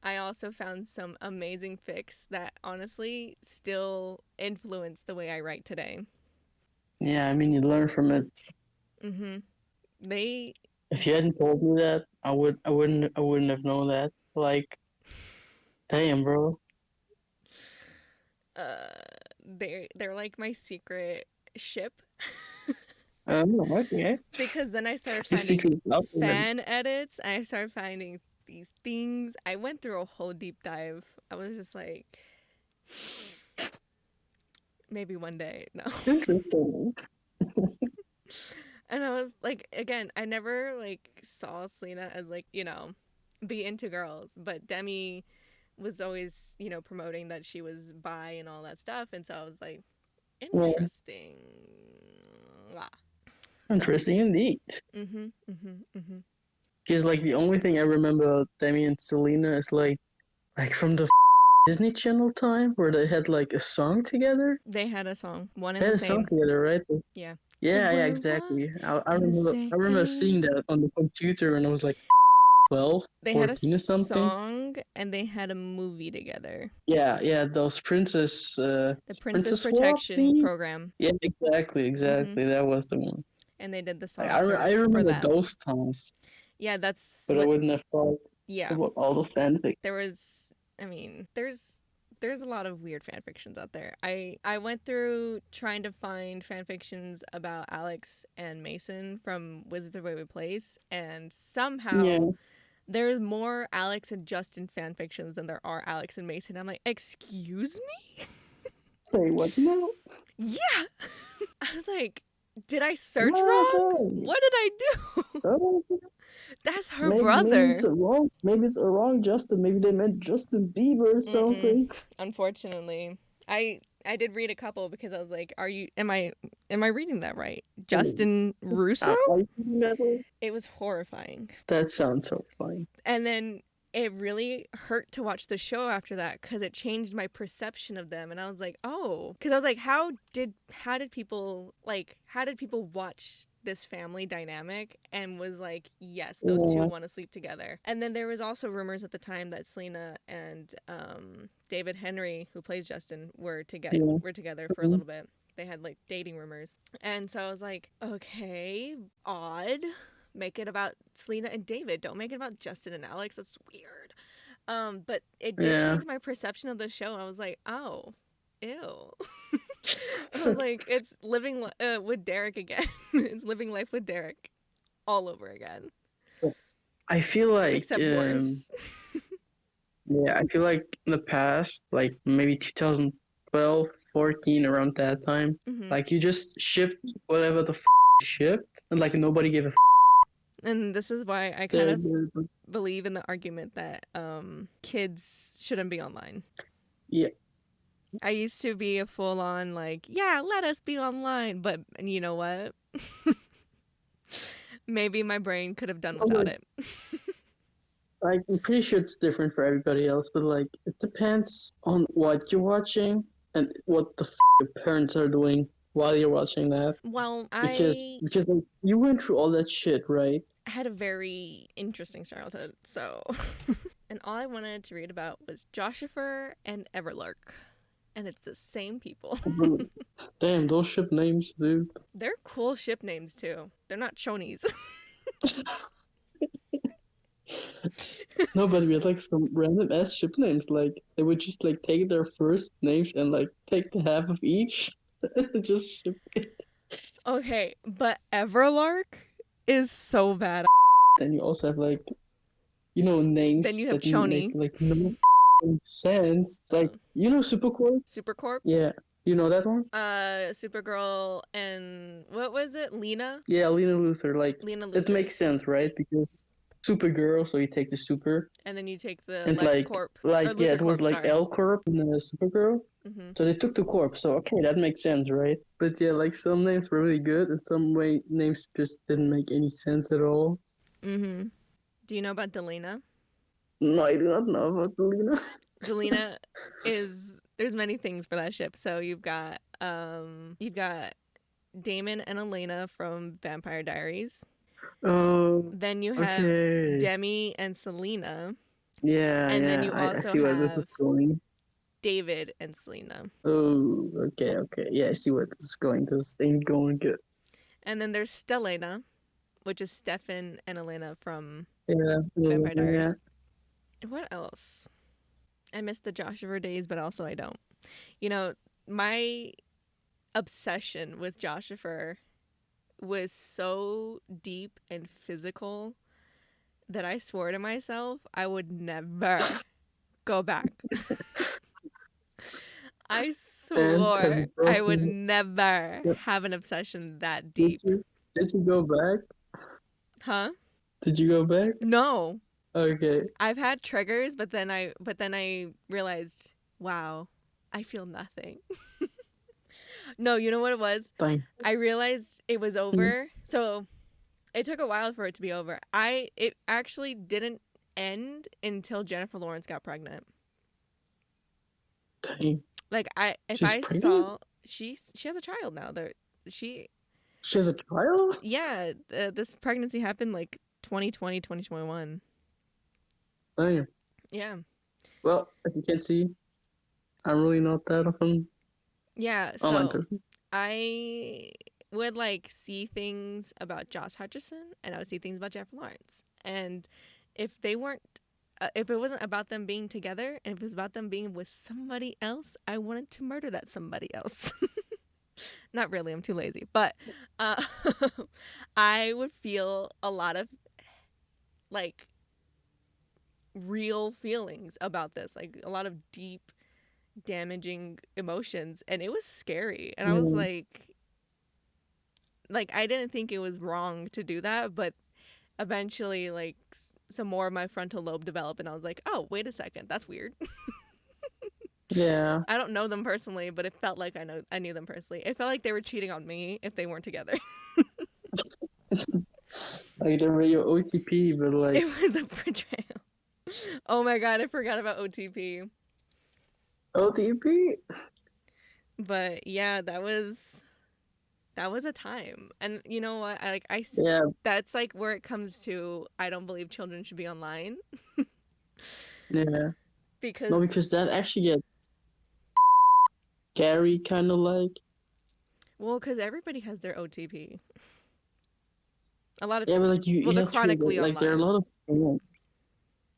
[SPEAKER 1] I also found some amazing fics that honestly still influence the way I write today.
[SPEAKER 2] Yeah, I mean, you learn from it.
[SPEAKER 1] Mm-hmm.
[SPEAKER 2] If you hadn't told me that, I wouldn't have known that. Like, damn, bro.
[SPEAKER 1] They're like my secret ship.
[SPEAKER 2] Okay.
[SPEAKER 1] Because then I started
[SPEAKER 2] Your
[SPEAKER 1] finding
[SPEAKER 2] secret's out there.
[SPEAKER 1] fan edits. I started finding these things. I went through a whole deep dive. I was just like, maybe one day. No.
[SPEAKER 2] Interesting.
[SPEAKER 1] And I was like, again, I never like saw Selena as like, be into girls. But Demi was always, promoting that she was bi and all that stuff. And so I was like, interesting. Ah.
[SPEAKER 2] Interesting indeed. Because like the only thing I remember about Demi and Selena is like from the Disney Channel time where they had like a song together.
[SPEAKER 1] They had a song, one
[SPEAKER 2] They
[SPEAKER 1] and
[SPEAKER 2] had
[SPEAKER 1] the
[SPEAKER 2] a song
[SPEAKER 1] same.
[SPEAKER 2] together, right?
[SPEAKER 1] Yeah.
[SPEAKER 2] Yeah, exactly. I remember seeing that on the computer when I was like 12,
[SPEAKER 1] They had a
[SPEAKER 2] 14 or something.
[SPEAKER 1] song and they had a movie together.
[SPEAKER 2] Yeah, those princess
[SPEAKER 1] The Princess
[SPEAKER 2] Swap
[SPEAKER 1] Protection
[SPEAKER 2] thingy?
[SPEAKER 1] program.
[SPEAKER 2] Yeah, exactly. That was the one.
[SPEAKER 1] And they did the song
[SPEAKER 2] I
[SPEAKER 1] for
[SPEAKER 2] remember
[SPEAKER 1] that.
[SPEAKER 2] those times,
[SPEAKER 1] Yeah, that's
[SPEAKER 2] but I wouldn't have thought about all the fanfic.
[SPEAKER 1] There was, I mean, there's a lot of weird fan fictions out there. I went through trying to find fan fictions about Alex and Mason from Wizards of Waverly Place, and somehow there's more Alex and Justin fan fictions than there are Alex and Mason. I'm like, excuse me?
[SPEAKER 2] Say what now?
[SPEAKER 1] Yeah. I was like, did I search wrong? What did I do? That's her brother.
[SPEAKER 2] Maybe it's a wrong Justin. Maybe they meant Justin Bieber or something.
[SPEAKER 1] Unfortunately. I I did read a couple because I was like, am I reading that right? Justin Russo? It was horrifying.
[SPEAKER 2] That sounds so funny.
[SPEAKER 1] And then it really hurt to watch the show after that because it changed my perception of them. And I was like, oh, because I was like, how did people watch this family dynamic and was like, yes, those two want to sleep together. And then there was also rumors at the time that Selena and David Henry, who plays Justin, were together for a little bit. They had like dating rumors. And so I was like, okay, odd. Make it about Selena and David. Don't make it about Justin and Alex. That's weird. But it did change my perception of the show. I was like, oh, ew. I was like, it's living with Derek again. It's living life with Derek all over again.
[SPEAKER 2] I feel like
[SPEAKER 1] except worse.
[SPEAKER 2] Yeah, I feel like in the past, like maybe 2012, 14, around that time, like you just shipped whatever the you shipped, and like nobody gave a.
[SPEAKER 1] And this is why I kind of believe in the argument that kids shouldn't be online.
[SPEAKER 2] Yeah.
[SPEAKER 1] I used to be a full-on like, yeah, let us be online, but you know what? Maybe my brain could have done without it.
[SPEAKER 2] Like, I'm pretty sure it's different for everybody else, but like it depends on what you're watching and what the your parents are doing while you're watching that.
[SPEAKER 1] Well,
[SPEAKER 2] because like, you went through all that shit, right?
[SPEAKER 1] I had a very interesting childhood, so and all I wanted to read about was Joshifer and Everlark. And it's the same people.
[SPEAKER 2] Damn, those ship names, dude.
[SPEAKER 1] They're cool ship names too. They're not chonies.
[SPEAKER 2] No, but we had like some random ass ship names. Like they would just like take their first names and like take the half of each and just ship it.
[SPEAKER 1] Okay, but Everlark is so bad.
[SPEAKER 2] Then you also have like, you know, names.
[SPEAKER 1] Then you have
[SPEAKER 2] that
[SPEAKER 1] Choni.
[SPEAKER 2] Make, like no sense. Like, you know, Supercorp.
[SPEAKER 1] Supercorp.
[SPEAKER 2] Yeah, you know that one.
[SPEAKER 1] Supergirl and what was it? Lena.
[SPEAKER 2] Yeah, Lena Luthor. Like
[SPEAKER 1] Lena Luthor.
[SPEAKER 2] It makes sense, right? Because Supergirl, so you take the super.
[SPEAKER 1] And then you take the
[SPEAKER 2] and
[SPEAKER 1] LexCorp.
[SPEAKER 2] Like yeah, it was like L-Corp and the Supergirl. So they took the corp. So okay, that makes sense, right? But yeah, like some names were really good, and some names just didn't make any sense at all.
[SPEAKER 1] Do you know about Delena?
[SPEAKER 2] No, I do not know about Delena.
[SPEAKER 1] Delena is there's many things for that ship. So you've got Damon and Elena from Vampire Diaries.
[SPEAKER 2] Oh.
[SPEAKER 1] Then you have Demi and Selena.
[SPEAKER 2] Yeah.
[SPEAKER 1] And then you also
[SPEAKER 2] I see where this is going.
[SPEAKER 1] David and Selena.
[SPEAKER 2] Oh, okay. Yeah, I see where this is going. This ain't going good.
[SPEAKER 1] And then there's Stelena, which is Stefan and Elena from
[SPEAKER 2] Vampire
[SPEAKER 1] Diaries. What else? I miss the Joshifer days, but also I don't. You know, my obsession with Joshifer was so deep and physical that I swore to myself I would never go back. I swore I would never have an obsession that deep.
[SPEAKER 2] Did you go back?
[SPEAKER 1] Huh?
[SPEAKER 2] Did you go back?
[SPEAKER 1] No.
[SPEAKER 2] Okay.
[SPEAKER 1] I've had triggers, but then I realized, wow, I feel nothing. No, you know what it was?
[SPEAKER 2] Fine.
[SPEAKER 1] I realized it was over. So it took a while for it to be over. It actually didn't end until Jennifer Lawrence got pregnant.
[SPEAKER 2] Dang.
[SPEAKER 1] Like she has a child now. She
[SPEAKER 2] has a child?
[SPEAKER 1] Yeah, this pregnancy happened like 2020, 2021.
[SPEAKER 2] Damn.
[SPEAKER 1] Yeah.
[SPEAKER 2] Well, as you can see, I'm really not that often.
[SPEAKER 1] Yeah, so I would like see things about Josh Hutcherson and I would see things about Jennifer Lawrence. And if they weren't, if it wasn't about them being together and if it was about them being with somebody else, I wanted to murder that somebody else. Not really, I'm too lazy. But I would feel a lot of like real feelings about this, like a lot of deep damaging emotions, and it was scary. And I was like I didn't think it was wrong to do that, but eventually like some more of my frontal lobe developed and I was like, oh, wait a second, that's weird.
[SPEAKER 2] Yeah.
[SPEAKER 1] I don't know them personally, but it felt like I knew them personally. It felt like they were cheating on me if they weren't together.
[SPEAKER 2] Like they were your OTP, but like
[SPEAKER 1] It was a betrayal. Oh my god, I forgot about OTP.
[SPEAKER 2] OTP.
[SPEAKER 1] But yeah, that was a time. And you know what?
[SPEAKER 2] Yeah.
[SPEAKER 1] That's like where it comes to I don't believe children should be online
[SPEAKER 2] Yeah. No, because
[SPEAKER 1] because
[SPEAKER 2] that actually gets scary, kind of like.
[SPEAKER 1] well, cuz everybody has their OTP. A lot of
[SPEAKER 2] Yeah, but like
[SPEAKER 1] well,
[SPEAKER 2] you
[SPEAKER 1] they're
[SPEAKER 2] have to remember,
[SPEAKER 1] chronically
[SPEAKER 2] like there are a
[SPEAKER 1] online.
[SPEAKER 2] lot of fans.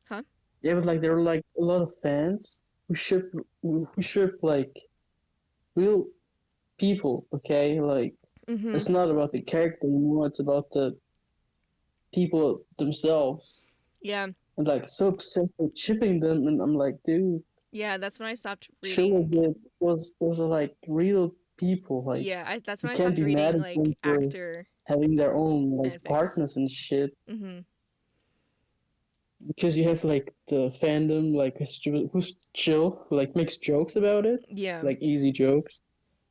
[SPEAKER 1] Huh?
[SPEAKER 2] Yeah, but like there are like a lot of fans who ship like real people. Okay, like
[SPEAKER 1] Mhm.
[SPEAKER 2] it's not about the character anymore. It's about the people themselves.
[SPEAKER 1] Yeah.
[SPEAKER 2] And like so obsessed with shipping them, and I'm like, dude,
[SPEAKER 1] Yeah, that's when I stopped
[SPEAKER 2] chill a
[SPEAKER 1] reading.
[SPEAKER 2] bit. Those are like real people. Like
[SPEAKER 1] Yeah, that's
[SPEAKER 2] you
[SPEAKER 1] when I
[SPEAKER 2] can't
[SPEAKER 1] stopped
[SPEAKER 2] be mad
[SPEAKER 1] reading
[SPEAKER 2] at
[SPEAKER 1] like
[SPEAKER 2] them for
[SPEAKER 1] actor
[SPEAKER 2] having their own like
[SPEAKER 1] fanfics.
[SPEAKER 2] partners and shit.
[SPEAKER 1] Mhm.
[SPEAKER 2] Because you have like the fandom like who's chill, who like makes jokes about it,
[SPEAKER 1] Yeah.
[SPEAKER 2] like easy jokes,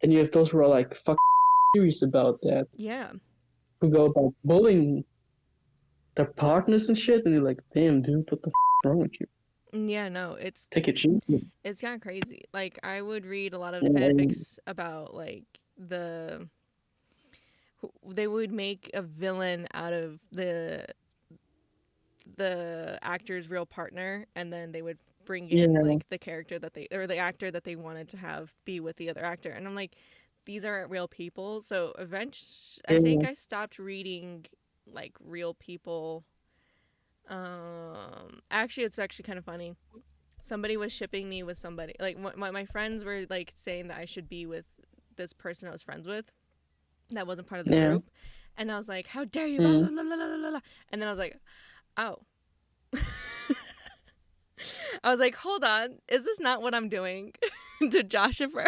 [SPEAKER 2] and you have those who are like fuck serious about that,
[SPEAKER 1] Yeah.
[SPEAKER 2] who go about bullying their partners and shit, and you're like, damn, dude, what the wrong with you?
[SPEAKER 1] Yeah, no,
[SPEAKER 2] Take it cheap.
[SPEAKER 1] it's kind of crazy. Like I would read a lot of
[SPEAKER 2] And,
[SPEAKER 1] fanfics about like they would make a villain out of the actor's real partner, and then they would bring in
[SPEAKER 2] yeah,
[SPEAKER 1] like the character that they or the actor that they wanted to have be with the other actor. And I'm like, these aren't real people. So eventually, I think
[SPEAKER 2] yeah,
[SPEAKER 1] I stopped reading like real people. Actually, it's actually kind of funny. Somebody was shipping me with somebody. Like my friends were like saying that I should be with this person I was friends with that wasn't part of the
[SPEAKER 2] yeah.
[SPEAKER 1] group. And I was like, how dare you, blah, blah,
[SPEAKER 2] Mm.
[SPEAKER 1] blah, blah, blah, blah, blah. And then I was like, oh. I was like, hold on, is this not what I'm doing to Joshua?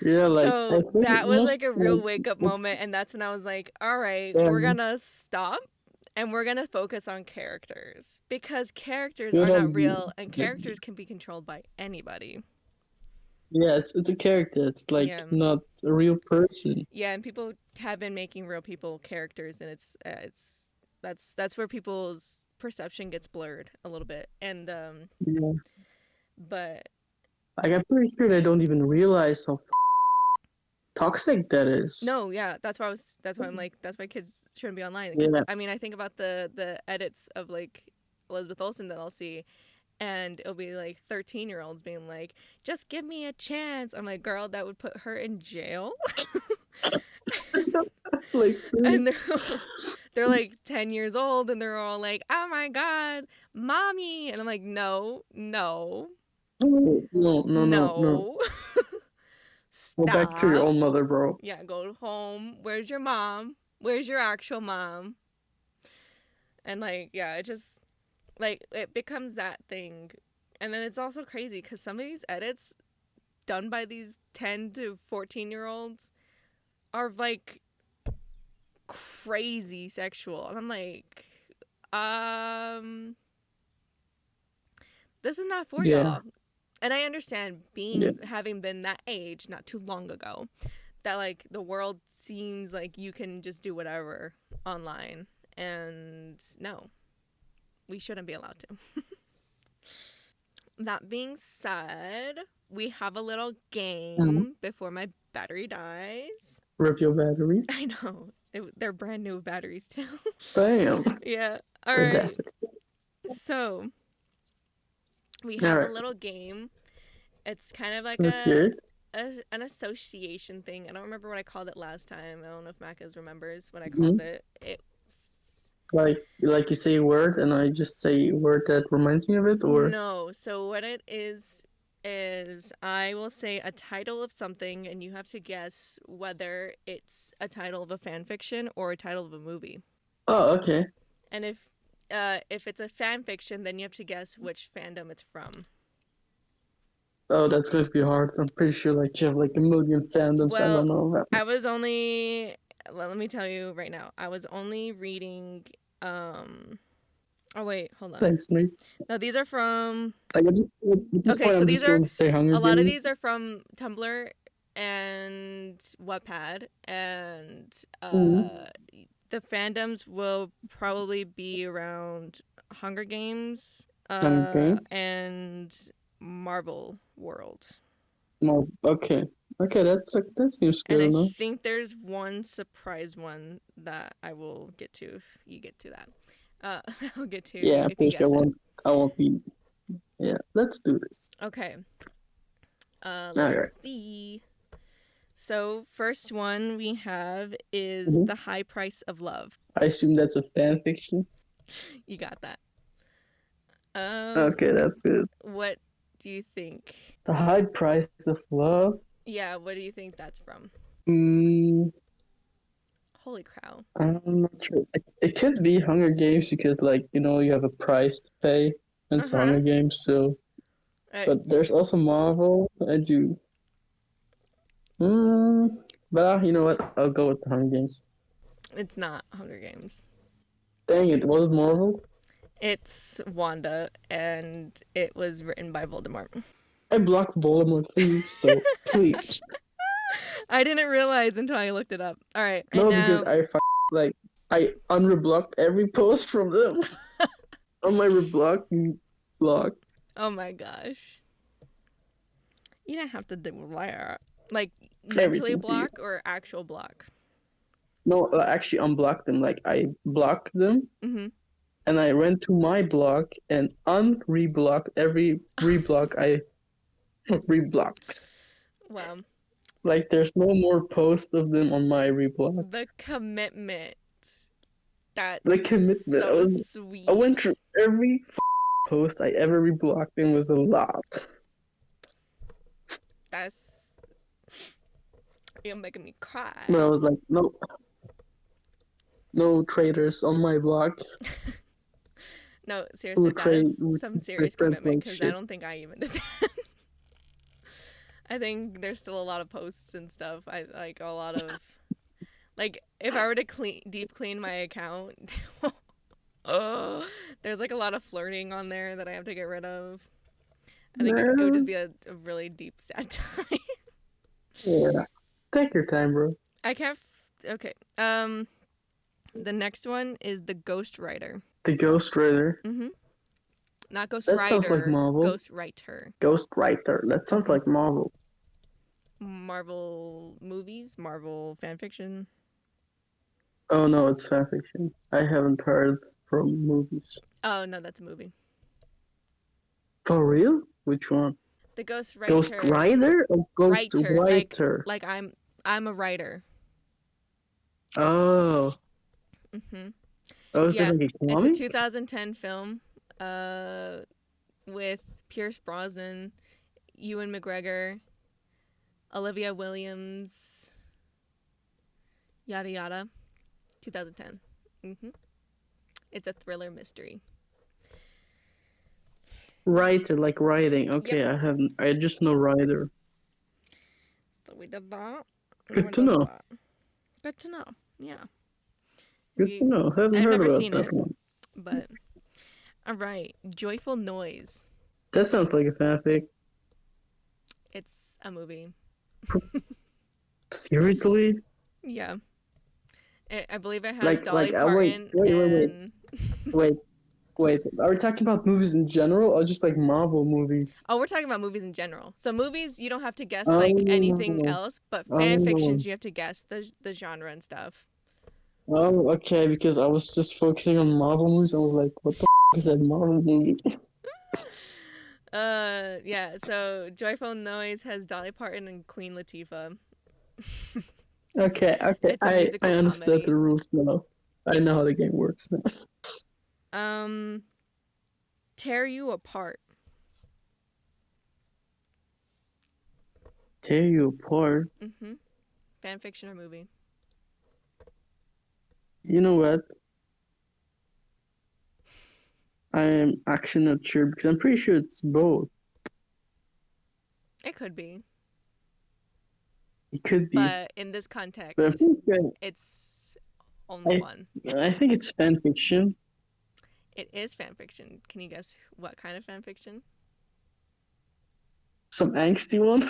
[SPEAKER 2] Yeah, like I
[SPEAKER 1] So
[SPEAKER 2] think
[SPEAKER 1] that was
[SPEAKER 2] most
[SPEAKER 1] like a real
[SPEAKER 2] like
[SPEAKER 1] wake up moment. And that's when I was like, all right, we're
[SPEAKER 2] um,
[SPEAKER 1] going to stop and we're going to focus on characters because characters
[SPEAKER 2] good
[SPEAKER 1] are
[SPEAKER 2] on
[SPEAKER 1] not
[SPEAKER 2] you.
[SPEAKER 1] real and characters can be controlled by anybody.
[SPEAKER 2] Yeah, it's a character. It's like
[SPEAKER 1] Yeah.
[SPEAKER 2] not a real person.
[SPEAKER 1] Yeah, and people have been making real people characters, and it's that's where people's perception gets blurred a little bit. And
[SPEAKER 2] Yeah.
[SPEAKER 1] but
[SPEAKER 2] Like I'm pretty sure they don't even realize how toxic that is.
[SPEAKER 1] no, yeah, that's why I'm like that's why kids shouldn't be online because
[SPEAKER 2] Yeah.
[SPEAKER 1] I mean I think about the edits of like Elizabeth Olsen that I'll see. And it'll be like 13-year-olds being like, just give me a chance. I'm like, girl, that would put her in jail.
[SPEAKER 2] Like,
[SPEAKER 1] And they're like 10 years old and they're all like, oh my God, mommy. And I'm like, no, no,
[SPEAKER 2] no, no, no, no, no.
[SPEAKER 1] no.
[SPEAKER 2] Go back to your
[SPEAKER 1] Stop.
[SPEAKER 2] own mother, bro.
[SPEAKER 1] Yeah, go home. Where's your mom? Where's your actual mom? And like, yeah, it just, like, it becomes that thing. And then it's also crazy because some of these edits done by these 10 to 14-year-olds are like crazy sexual. And I'm like, um, this is not for
[SPEAKER 2] Yeah,
[SPEAKER 1] y'all. And I understand
[SPEAKER 2] yeah,
[SPEAKER 1] having been that age not too long ago, that like the world seems like you can just do whatever online. And no, we shouldn't be allowed to. That being said, we have a little
[SPEAKER 2] mm.
[SPEAKER 1] game before my battery dies.
[SPEAKER 2] Rip your batteries.
[SPEAKER 1] I know. They're brand new batteries too.
[SPEAKER 2] Bam.
[SPEAKER 1] Yeah. All right.
[SPEAKER 2] Fantastic.
[SPEAKER 1] So we
[SPEAKER 2] All
[SPEAKER 1] have a
[SPEAKER 2] right,
[SPEAKER 1] little game. It's kind of like
[SPEAKER 2] let's hear it.
[SPEAKER 1] an association thing. I don't remember what I called it last time. I don't know if Macas remembers what I
[SPEAKER 2] Mhm.
[SPEAKER 1] called it. It's
[SPEAKER 2] Like you say a word, and I just say a word that reminds me of it, or
[SPEAKER 1] no. So what it is I will say a title of something, and you have to guess whether it's a title of a fan fiction or a title of a movie.
[SPEAKER 2] oh, okay.
[SPEAKER 1] And if it's a fan fiction, then you have to guess which fandom it's from.
[SPEAKER 2] Oh, that's going to be hard. I'm pretty sure like you have like a million fandoms. I
[SPEAKER 1] Well,
[SPEAKER 2] don't know that.
[SPEAKER 1] I was only let me tell you right now. I was only reading Oh wait, hold on.
[SPEAKER 2] Thanks, mate.
[SPEAKER 1] No, these are from.
[SPEAKER 2] Like at this
[SPEAKER 1] Okay,
[SPEAKER 2] point,
[SPEAKER 1] so
[SPEAKER 2] I'm
[SPEAKER 1] these
[SPEAKER 2] just
[SPEAKER 1] are
[SPEAKER 2] going to say Hunger
[SPEAKER 1] a lot of
[SPEAKER 2] Games.
[SPEAKER 1] these are from Tumblr and Wattpad, and
[SPEAKER 2] Mm-hmm.
[SPEAKER 1] the fandoms will probably be around Hunger Games,
[SPEAKER 2] Okay.
[SPEAKER 1] and Marvel World.
[SPEAKER 2] Well, okay. Okay, that seems
[SPEAKER 1] And
[SPEAKER 2] good
[SPEAKER 1] I
[SPEAKER 2] enough.
[SPEAKER 1] think there's one surprise one that I will get to if you get to that. I'll get to
[SPEAKER 2] Yeah,
[SPEAKER 1] if you
[SPEAKER 2] push. I
[SPEAKER 1] guess it.
[SPEAKER 2] won't. I won't be. Yeah, let's do this.
[SPEAKER 1] Okay.
[SPEAKER 2] All
[SPEAKER 1] Let's
[SPEAKER 2] right.
[SPEAKER 1] see. So first one we have is
[SPEAKER 2] Mm-hmm.
[SPEAKER 1] The High Price of Love.
[SPEAKER 2] I assume that's a fan fiction.
[SPEAKER 1] You got that.
[SPEAKER 2] Okay, that's good.
[SPEAKER 1] What do you think?
[SPEAKER 2] The High Price of Love.
[SPEAKER 1] Yeah, what do you think that's from?
[SPEAKER 2] Mm,
[SPEAKER 1] Holy cow.
[SPEAKER 2] I'm not sure. It could be Hunger Games because, like, you have a price to pay. It's
[SPEAKER 1] Uh-huh.
[SPEAKER 2] Hunger Games, so.
[SPEAKER 1] Right.
[SPEAKER 2] But there's also Marvel. I do. But you know what? I'll go with the Hunger Games.
[SPEAKER 1] It's not Hunger Games.
[SPEAKER 2] Dang it! Was it Marvel?
[SPEAKER 1] It's Wanda, and it was written by Voldemort.
[SPEAKER 2] I blocked Voldemort for you, so please.
[SPEAKER 1] I didn't realize until I looked it up. All right, and
[SPEAKER 2] No, because
[SPEAKER 1] now
[SPEAKER 2] I unreblocked every post from them on my reblock block.
[SPEAKER 1] oh my gosh, you don't have to do that. Like mentally
[SPEAKER 2] Everything for you.
[SPEAKER 1] block or actual block.
[SPEAKER 2] No, I actually unblocked them. Like I blocked them,
[SPEAKER 1] Mm-hmm.
[SPEAKER 2] and I went to my block and unreblocked every reblock I reblocked.
[SPEAKER 1] Wow,
[SPEAKER 2] Like there's no more posts of them on my reblock.
[SPEAKER 1] the commitment. That's
[SPEAKER 2] The commitment.
[SPEAKER 1] so
[SPEAKER 2] I went through
[SPEAKER 1] sweet.
[SPEAKER 2] every post I ever reblocked and was a lot.
[SPEAKER 1] That's you're making me cry.
[SPEAKER 2] But I was like, no traitors on my block.
[SPEAKER 1] No, seriously, that is
[SPEAKER 2] Who
[SPEAKER 1] some
[SPEAKER 2] treat
[SPEAKER 1] serious
[SPEAKER 2] friends
[SPEAKER 1] commitment
[SPEAKER 2] like
[SPEAKER 1] because I
[SPEAKER 2] shit.
[SPEAKER 1] don't think I even did that. I think there's still a lot of posts and stuff. I like a lot of like if I were to deep clean my account, oh, there's like a lot of flirting on there that I have to get rid of. I think it would just
[SPEAKER 2] Man,
[SPEAKER 1] be a really deep sad time.
[SPEAKER 2] yeah. Take your time, bro.
[SPEAKER 1] I can't. Okay. The next one is the Ghost Writer.
[SPEAKER 2] The Ghost Rider.
[SPEAKER 1] Mm-hmm. Not Ghost
[SPEAKER 2] That sounds like
[SPEAKER 1] Rider.
[SPEAKER 2] Marvel.
[SPEAKER 1] Ghost Writer.
[SPEAKER 2] Ghost Writer. That sounds
[SPEAKER 1] Mm-hmm.
[SPEAKER 2] like Marvel.
[SPEAKER 1] Marvel movies, Marvel fanfiction.
[SPEAKER 2] Oh no, it's fanfiction. I haven't heard from movies.
[SPEAKER 1] Oh no, that's a movie.
[SPEAKER 2] For real? Which one?
[SPEAKER 1] The Ghost
[SPEAKER 2] Ghost
[SPEAKER 1] Writer.
[SPEAKER 2] Rider or Ghost
[SPEAKER 1] Writer,
[SPEAKER 2] Writer?
[SPEAKER 1] like I'm a writer.
[SPEAKER 2] Oh.
[SPEAKER 1] Mm-hmm.
[SPEAKER 2] Oh, is that
[SPEAKER 1] Yeah,
[SPEAKER 2] like a
[SPEAKER 1] it's a
[SPEAKER 2] comic?
[SPEAKER 1] 2010 film. With Pierce Brosnan, Ewan McGregor, Olivia Williams, yada yada. 2010. Mm-hmm. It's a thriller mystery.
[SPEAKER 2] Writer, like writing. Okay,
[SPEAKER 1] Yep.
[SPEAKER 2] I haven't. I just know writer.
[SPEAKER 1] So we did that.
[SPEAKER 2] Good to know.
[SPEAKER 1] Good to know. Yeah.
[SPEAKER 2] Good to know. Haven't
[SPEAKER 1] I've
[SPEAKER 2] heard
[SPEAKER 1] never
[SPEAKER 2] about
[SPEAKER 1] seen
[SPEAKER 2] that
[SPEAKER 1] it,
[SPEAKER 2] one.
[SPEAKER 1] but all right. Joyful Noise.
[SPEAKER 2] That sounds like a fanfic.
[SPEAKER 1] It's a movie.
[SPEAKER 2] Seriously?
[SPEAKER 1] Yeah. I believe it has
[SPEAKER 2] Like,
[SPEAKER 1] Dolly
[SPEAKER 2] wait,
[SPEAKER 1] Parton and
[SPEAKER 2] wait. Are we talking about movies in general or just like Marvel movies?
[SPEAKER 1] oh, we're talking about movies in general. So movies, you don't have to guess like anything
[SPEAKER 2] Oh,
[SPEAKER 1] else, but fan
[SPEAKER 2] oh,
[SPEAKER 1] fictions, you have to guess the genre and stuff.
[SPEAKER 2] oh, okay, because I was just focusing on Marvel movies. I was like, what the is that Marvel movie?
[SPEAKER 1] Yeah. So Joyful Noise has Dolly Parton and Queen Latifah.
[SPEAKER 2] Okay,
[SPEAKER 1] It's a
[SPEAKER 2] I
[SPEAKER 1] musical
[SPEAKER 2] understood
[SPEAKER 1] comedy.
[SPEAKER 2] the rules now. I know how the game works now.
[SPEAKER 1] Tear You Apart.
[SPEAKER 2] Tear you apart.
[SPEAKER 1] Mm-hmm. Fan fiction or movie?
[SPEAKER 2] You know what? I am actually not sure because I'm pretty sure it's both.
[SPEAKER 1] It could be,
[SPEAKER 2] It could be,
[SPEAKER 1] but in this
[SPEAKER 2] but I
[SPEAKER 1] context,
[SPEAKER 2] think
[SPEAKER 1] it's only one.
[SPEAKER 2] I think it's fan fiction.
[SPEAKER 1] It is fanfiction. Can you guess what kind of fanfiction?
[SPEAKER 2] Some angsty one?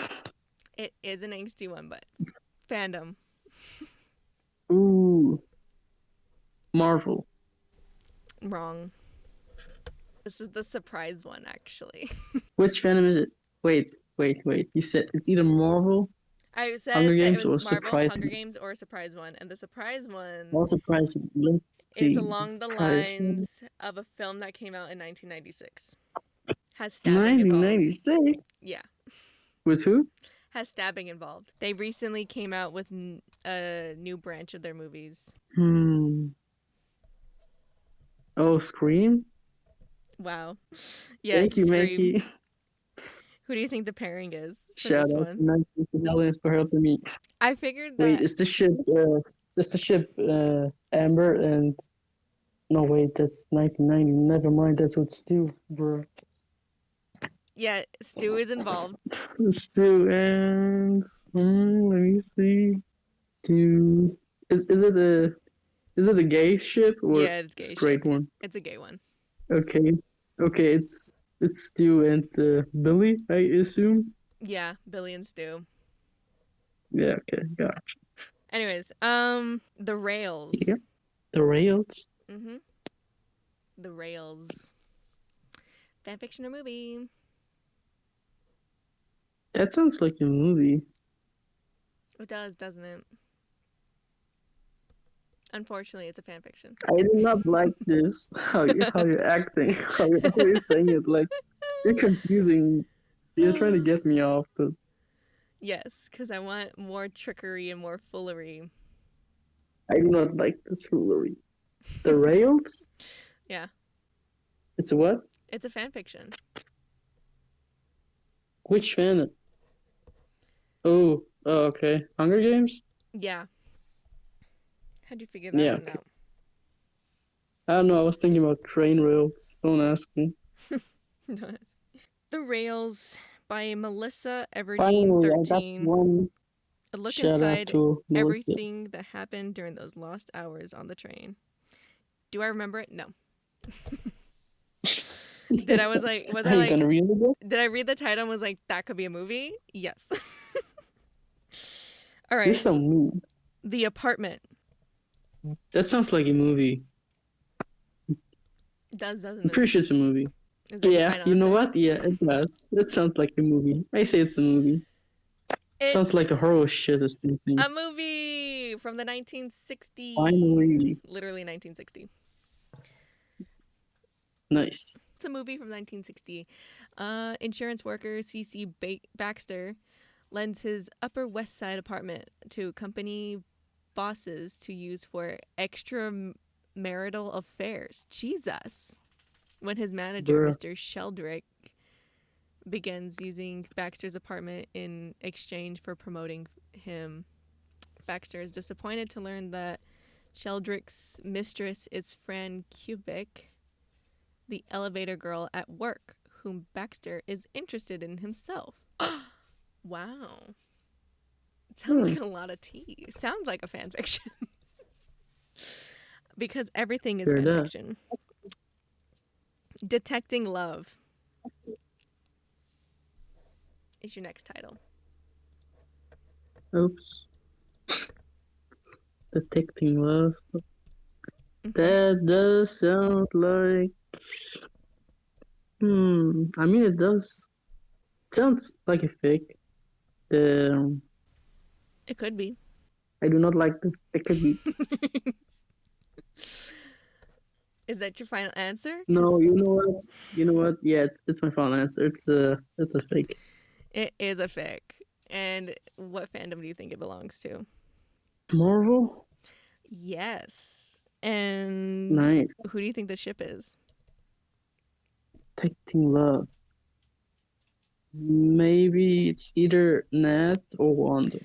[SPEAKER 1] It is an angsty one, but fandom.
[SPEAKER 2] Ooh. Marvel.
[SPEAKER 1] Wrong. This is the surprise one, actually.
[SPEAKER 2] Which fandom is it? Wait. You said it's either Marvel,
[SPEAKER 1] I said
[SPEAKER 2] Hunger
[SPEAKER 1] that it
[SPEAKER 2] Games,
[SPEAKER 1] was
[SPEAKER 2] or
[SPEAKER 1] Marvel,
[SPEAKER 2] Surprise.
[SPEAKER 1] Hunger Games, or a surprise one, and the surprise one
[SPEAKER 2] Well, Surprise. Let's
[SPEAKER 1] is
[SPEAKER 2] see.
[SPEAKER 1] along the
[SPEAKER 2] Surprise one.
[SPEAKER 1] lines of a film that came out in 1996. Has stabbing involved.
[SPEAKER 2] 1996?
[SPEAKER 1] Yeah.
[SPEAKER 2] With who?
[SPEAKER 1] Has stabbing involved. They recently came out with a new branch of their movies.
[SPEAKER 2] Oh, Scream?
[SPEAKER 1] Wow. Yeah,
[SPEAKER 2] Thank you,
[SPEAKER 1] Scream.
[SPEAKER 2] Mackie.
[SPEAKER 1] Who do you think the pairing is for
[SPEAKER 2] Shout
[SPEAKER 1] this
[SPEAKER 2] out
[SPEAKER 1] one?
[SPEAKER 2] to Mackie for helping me.
[SPEAKER 1] I figured that.
[SPEAKER 2] Wait, is the ship Amber and... No, wait, that's 1990. Never mind, that's what Stu, bro.
[SPEAKER 1] Yeah, Stu is involved.
[SPEAKER 2] Stu and... let me see. Stu... Is it a gay ship or
[SPEAKER 1] Yeah, it's gay
[SPEAKER 2] straight
[SPEAKER 1] ship.
[SPEAKER 2] one?
[SPEAKER 1] It's a gay one.
[SPEAKER 2] Okay, it's Stu and Billy, I assume.
[SPEAKER 1] Yeah, Billy and Stu.
[SPEAKER 2] Yeah, okay, gotcha.
[SPEAKER 1] Anyways, the rails.
[SPEAKER 2] Yeah, the rails.
[SPEAKER 1] Mm-hmm. The rails. Fanfiction or movie?
[SPEAKER 2] That sounds like a movie.
[SPEAKER 1] It does, doesn't it? Unfortunately, it's a fanfiction.
[SPEAKER 2] I do not like this. How you're acting. How you're saying it. Like, you're confusing. You're trying to get me off the...
[SPEAKER 1] Yes, because I want more trickery and more foolery.
[SPEAKER 2] I do not like this foolery. The rails?
[SPEAKER 1] Yeah.
[SPEAKER 2] It's a what?
[SPEAKER 1] It's a fanfiction.
[SPEAKER 2] Which fan? Oh, okay. Hunger Games?
[SPEAKER 1] Yeah. How'd you figure that one out?
[SPEAKER 2] I don't know. I was thinking about train rails. Don't ask me.
[SPEAKER 1] The Rails by Melissa
[SPEAKER 2] Finally, I got
[SPEAKER 1] 13.
[SPEAKER 2] one.
[SPEAKER 1] A look
[SPEAKER 2] Shout out
[SPEAKER 1] inside
[SPEAKER 2] to Melissa.
[SPEAKER 1] everything that happened during those lost hours on the train. Do I remember it? No. Did I
[SPEAKER 2] gonna read it?
[SPEAKER 1] Did I read the title and was like, that could be a movie? Yes. All right.
[SPEAKER 2] You're so mean.
[SPEAKER 1] The Apartment.
[SPEAKER 2] That sounds like a movie.
[SPEAKER 1] Doesn't
[SPEAKER 2] I'm
[SPEAKER 1] it?
[SPEAKER 2] pretty sure it's a movie. Yeah, you know what? Yeah, it does. It sounds like a movie. I say it's a movie. Sounds like a horror shit or something.
[SPEAKER 1] A movie from the 1960s.
[SPEAKER 2] Finally.
[SPEAKER 1] Literally 1960.
[SPEAKER 2] Nice.
[SPEAKER 1] It's a movie from 1960. Insurance worker C.C. Baxter lends his Upper West Side apartment to company bosses to use for extramarital affairs. Jesus. When his manager, Mr. Sheldrick, begins using Baxter's apartment in exchange for promoting him, Baxter is disappointed to learn that Sheldrick's mistress is Fran Kubick, the elevator girl at work, whom Baxter is interested in himself. Wow. It sounds like a lot of tea. Sounds like a fanfiction. Because everything is fanfiction. Detecting Love is your next title.
[SPEAKER 2] Oops. Detecting Love. That does sound like... I mean, it does. It sounds like a fake.
[SPEAKER 1] It could be.
[SPEAKER 2] I do not like this. It could be.
[SPEAKER 1] Is that your final answer?
[SPEAKER 2] No, you know what? Yeah, it's my final answer. It's a fake.
[SPEAKER 1] It is a fake. And what fandom do you think it belongs to?
[SPEAKER 2] Marvel?
[SPEAKER 1] Yes. And
[SPEAKER 2] nice.
[SPEAKER 1] Who do you think the ship is?
[SPEAKER 2] Detecting Love. Maybe it's either Nat or Wanda.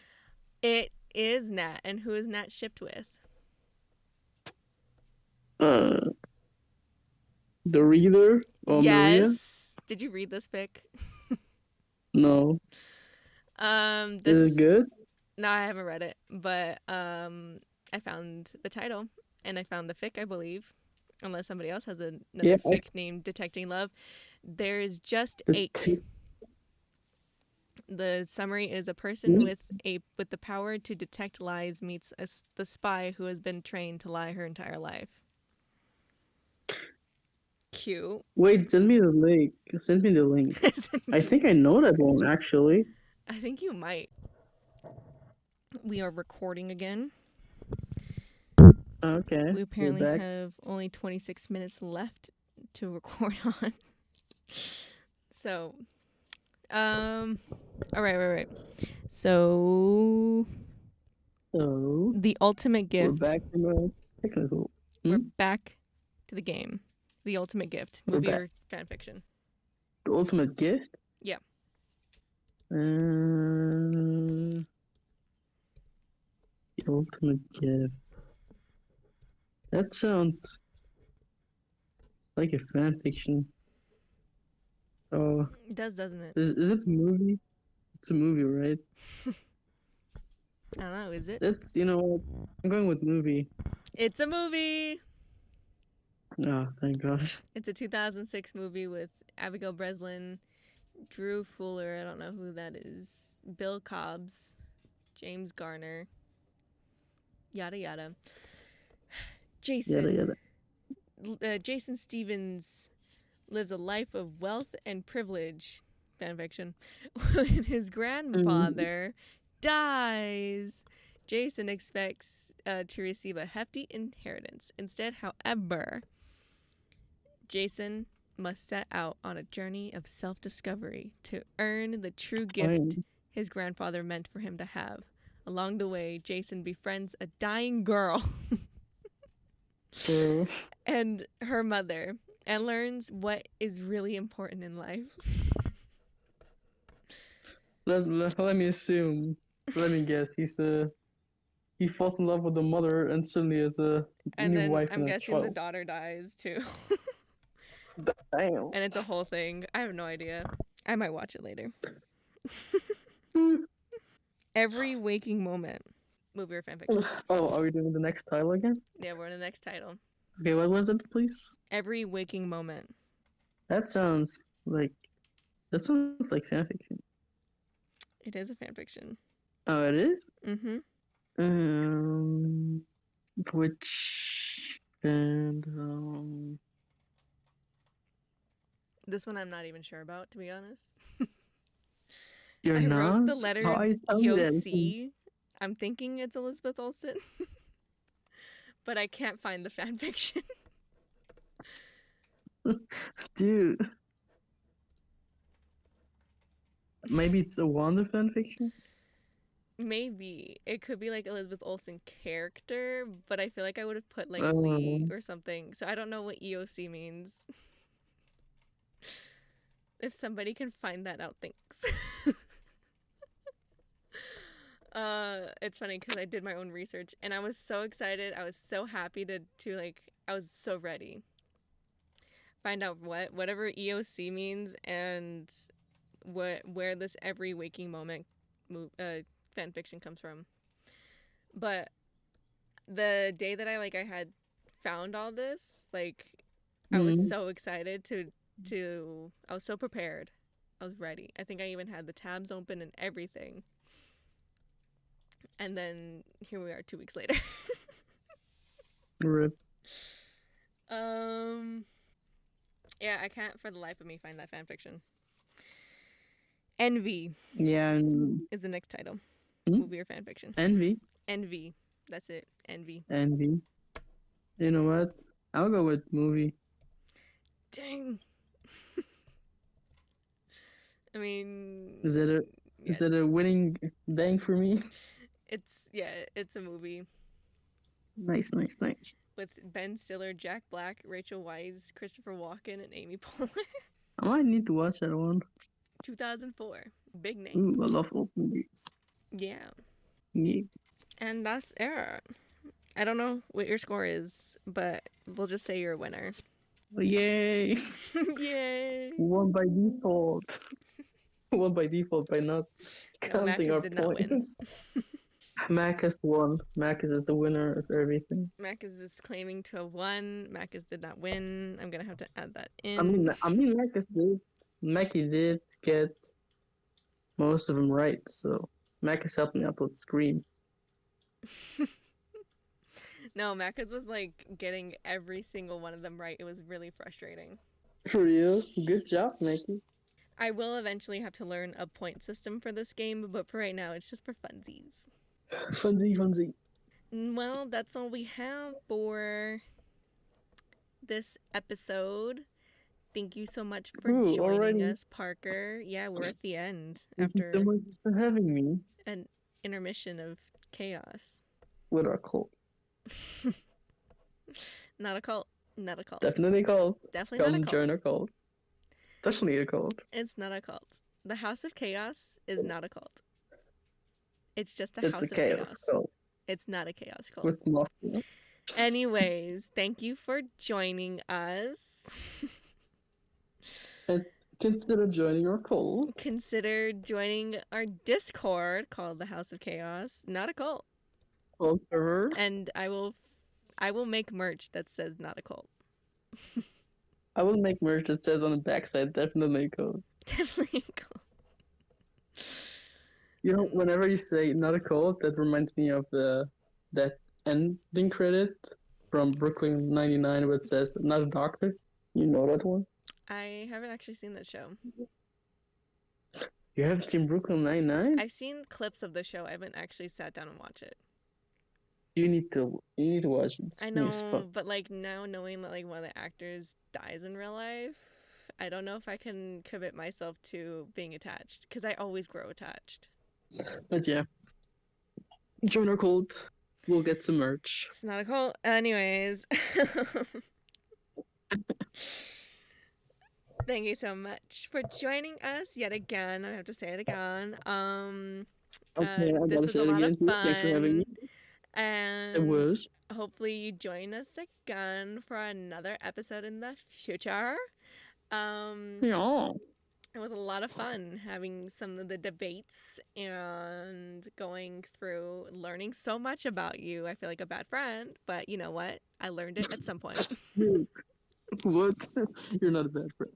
[SPEAKER 1] It is Nat. And who is Nat shipped with?
[SPEAKER 2] The Reader or
[SPEAKER 1] yes.
[SPEAKER 2] Maria?
[SPEAKER 1] Did you read this fic?
[SPEAKER 2] No. Is it good?
[SPEAKER 1] No, I haven't read it, but I found the title and I found the fic, I believe. unless somebody else has another
[SPEAKER 2] Yeah,
[SPEAKER 1] fic named Detecting Love. There's just
[SPEAKER 2] the
[SPEAKER 1] Ache. The summary is a person
[SPEAKER 2] t-
[SPEAKER 1] with the power to detect lies meets the spy who has been trained to lie her entire life. Cute.
[SPEAKER 2] Wait, send me the link. Send me the link. I think I know that one actually.
[SPEAKER 1] I think you might. We are recording again.
[SPEAKER 2] Okay,
[SPEAKER 1] We
[SPEAKER 2] we're
[SPEAKER 1] apparently
[SPEAKER 2] back.
[SPEAKER 1] have only 26 minutes left to record on. So, all right. So,
[SPEAKER 2] So
[SPEAKER 1] the ultimate
[SPEAKER 2] we're
[SPEAKER 1] gift.
[SPEAKER 2] back from a technical.
[SPEAKER 1] We're back to the game. The ultimate gift,
[SPEAKER 2] We're
[SPEAKER 1] movie
[SPEAKER 2] back.
[SPEAKER 1] or fan fiction.
[SPEAKER 2] The ultimate gift.
[SPEAKER 1] Yeah.
[SPEAKER 2] The ultimate gift. That sounds like a fan fiction. Oh,
[SPEAKER 1] It does, doesn't it?
[SPEAKER 2] is it a movie? It's a movie, right?
[SPEAKER 1] I don't know. Is it?
[SPEAKER 2] That's, you know what? I'm going with movie.
[SPEAKER 1] It's a movie.
[SPEAKER 2] Oh, thank God.
[SPEAKER 1] It's a 2006 movie with Abigail Breslin, Drew Fuller. I don't know who that is. Bill Cobbs, James Garner. Yada yada. Jason.
[SPEAKER 2] Yada.
[SPEAKER 1] Jason Stevens lives a life of wealth and privilege. Fanfiction. When his grandfather dies, Jason expects to receive a hefty inheritance. Instead, however, Jason must set out on a journey of self-discovery to earn the true gift his grandfather meant for him to have. Along the way, Jason befriends a dying girl and her mother and learns what is really important in life.
[SPEAKER 2] Let me assume. Let me guess. He falls in love with the mother and suddenly has a
[SPEAKER 1] And
[SPEAKER 2] new
[SPEAKER 1] then
[SPEAKER 2] wife
[SPEAKER 1] I'm
[SPEAKER 2] and a
[SPEAKER 1] guessing
[SPEAKER 2] child.
[SPEAKER 1] the daughter dies too.
[SPEAKER 2] Damn.
[SPEAKER 1] And it's a whole thing. I have no idea. I might watch it later. Every waking moment. Movie or fanfiction.
[SPEAKER 2] Oh, are we doing the next title again?
[SPEAKER 1] Yeah, we're in the next title.
[SPEAKER 2] Okay, what was it, please?
[SPEAKER 1] Every waking moment.
[SPEAKER 2] That sounds like fanfiction.
[SPEAKER 1] It is a fanfiction.
[SPEAKER 2] Oh, it is?
[SPEAKER 1] Mm-hmm.
[SPEAKER 2] Which and
[SPEAKER 1] This one I'm not even sure about, to be honest.
[SPEAKER 2] You're
[SPEAKER 1] I
[SPEAKER 2] not?
[SPEAKER 1] wrote the
[SPEAKER 2] How
[SPEAKER 1] letters
[SPEAKER 2] are you telling me that?
[SPEAKER 1] EOC. I'm thinking it's Elizabeth Olsen. But I can't find the fanfiction.
[SPEAKER 2] Dude. Maybe it's a Wanda fanfiction?
[SPEAKER 1] Maybe. It could be like Elizabeth Olsen character, but I feel like I would have put like Lee or something. So I don't know what EOC means. If somebody can find that out, thanks. It's funny because I did my own research and I was so excited. I was so happy to I was so ready. Find out whatever EOC means and where this every waking moment fan fiction comes from. But the day that I had found all this, I was so excited I was so prepared. I was ready. I think I even had the tabs open and everything. And then here we are 2 weeks later.
[SPEAKER 2] Rip.
[SPEAKER 1] Yeah, I can't for the life of me find that fanfiction. Envy.
[SPEAKER 2] Yeah.
[SPEAKER 1] Is the next title. Movie or fanfiction. Envy. That's it. Envy.
[SPEAKER 2] You know what? I'll go with movie.
[SPEAKER 1] Dang. I mean,
[SPEAKER 2] is that a winning dang for me?
[SPEAKER 1] It's a movie.
[SPEAKER 2] Nice.
[SPEAKER 1] With Ben Stiller, Jack Black, Rachel Weisz, Christopher Walken, and Amy Poehler.
[SPEAKER 2] I might need to watch that one.
[SPEAKER 1] 2004. Big name.
[SPEAKER 2] Ooh, I love old movies.
[SPEAKER 1] Yeah.
[SPEAKER 2] Yeah.
[SPEAKER 1] And that's it. I don't know what your score is, but we'll just say you're a winner.
[SPEAKER 2] Yay!
[SPEAKER 1] Yay!
[SPEAKER 2] Won by default. Won by default by not counting our points. Macus won. Macus is the winner of everything.
[SPEAKER 1] Macus is claiming to have won. Macus did not win. I'm gonna have to add that
[SPEAKER 2] I mean,
[SPEAKER 1] in.
[SPEAKER 2] Macus did. Mackie did get most of them right, so Macus helped me upload the screen.
[SPEAKER 1] No, Macus was like getting every single one of them right. It was really frustrating.
[SPEAKER 2] For real? Good job, Mackie.
[SPEAKER 1] I will eventually have to learn a point system for this game, but for right now, it's just for funsies.
[SPEAKER 2] Funsy.
[SPEAKER 1] Well, that's all we have for this episode. Thank you so much for joining
[SPEAKER 2] already.
[SPEAKER 1] us, Parker. Yeah, we're at the end
[SPEAKER 2] Thank you so
[SPEAKER 1] after
[SPEAKER 2] much for having me.
[SPEAKER 1] an intermission of chaos.
[SPEAKER 2] With our cult.
[SPEAKER 1] Not a cult. Not a cult.
[SPEAKER 2] Definitely a cult.
[SPEAKER 1] Definitely not a
[SPEAKER 2] Come
[SPEAKER 1] cult.
[SPEAKER 2] join our cult. Definitely a cult.
[SPEAKER 1] It's not a cult. The House of Chaos is not a cult. It's just a House of Chaos.
[SPEAKER 2] Cult.
[SPEAKER 1] It's not a chaos cult.
[SPEAKER 2] With mafia.
[SPEAKER 1] Anyways, thank you for joining us.
[SPEAKER 2] And consider joining our cult.
[SPEAKER 1] Consider joining our Discord called the House of Chaos. Not a cult.
[SPEAKER 2] Cult server.
[SPEAKER 1] And I will make merch that says not a cult.
[SPEAKER 2] I will make merch that says on the backside, definitely a cult.
[SPEAKER 1] Definitely a cult.
[SPEAKER 2] You know, whenever you say not a cult, that reminds me of that ending credit from Brooklyn 99 where it says not a doctor. You know that one?
[SPEAKER 1] I haven't actually seen that show.
[SPEAKER 2] You haven't seen Brooklyn 99?
[SPEAKER 1] I've seen clips of the show. I haven't actually sat down and watched it.
[SPEAKER 2] You need to watch it.
[SPEAKER 1] I know, but like now knowing that like one of the actors dies in real life, I don't know if I can commit myself to being attached because I always grow attached.
[SPEAKER 2] But yeah, join our cult. We'll get some merch.
[SPEAKER 1] It's not a cult. Anyways. Thank you so much for joining us yet again. I have to say it again.
[SPEAKER 2] Okay,
[SPEAKER 1] this was a lot of fun.
[SPEAKER 2] Thanks for having me.
[SPEAKER 1] And
[SPEAKER 2] it was.
[SPEAKER 1] Hopefully you join us again for another episode in the future.
[SPEAKER 2] Yeah.
[SPEAKER 1] It was a lot of fun having some of the debates and going through learning so much about you. I feel like a bad friend, but you know what? I learned it at some point.
[SPEAKER 2] What? You're not a bad friend.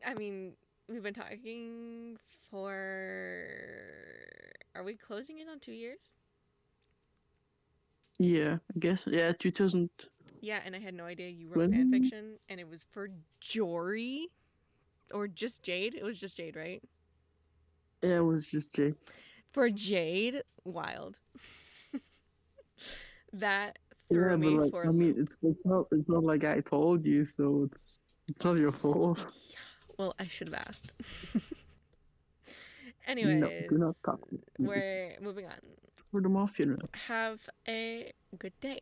[SPEAKER 1] I mean, we've been talking for... Are we closing in on 2 years?
[SPEAKER 2] Yeah, I guess. Yeah, 2000.
[SPEAKER 1] Yeah, and I had no idea you wrote fanfiction, and it was for Jory? Or just Jade? It was just Jade, right?
[SPEAKER 2] Yeah, it was just Jade.
[SPEAKER 1] For Jade? Wild. That threw me for a loop.
[SPEAKER 2] It's not like I told you, so it's not your fault.
[SPEAKER 1] Yeah. Well, I should have asked. Anyways,
[SPEAKER 2] no, do not talk.
[SPEAKER 1] We're moving on.
[SPEAKER 2] For the mafia.
[SPEAKER 1] Have a good day.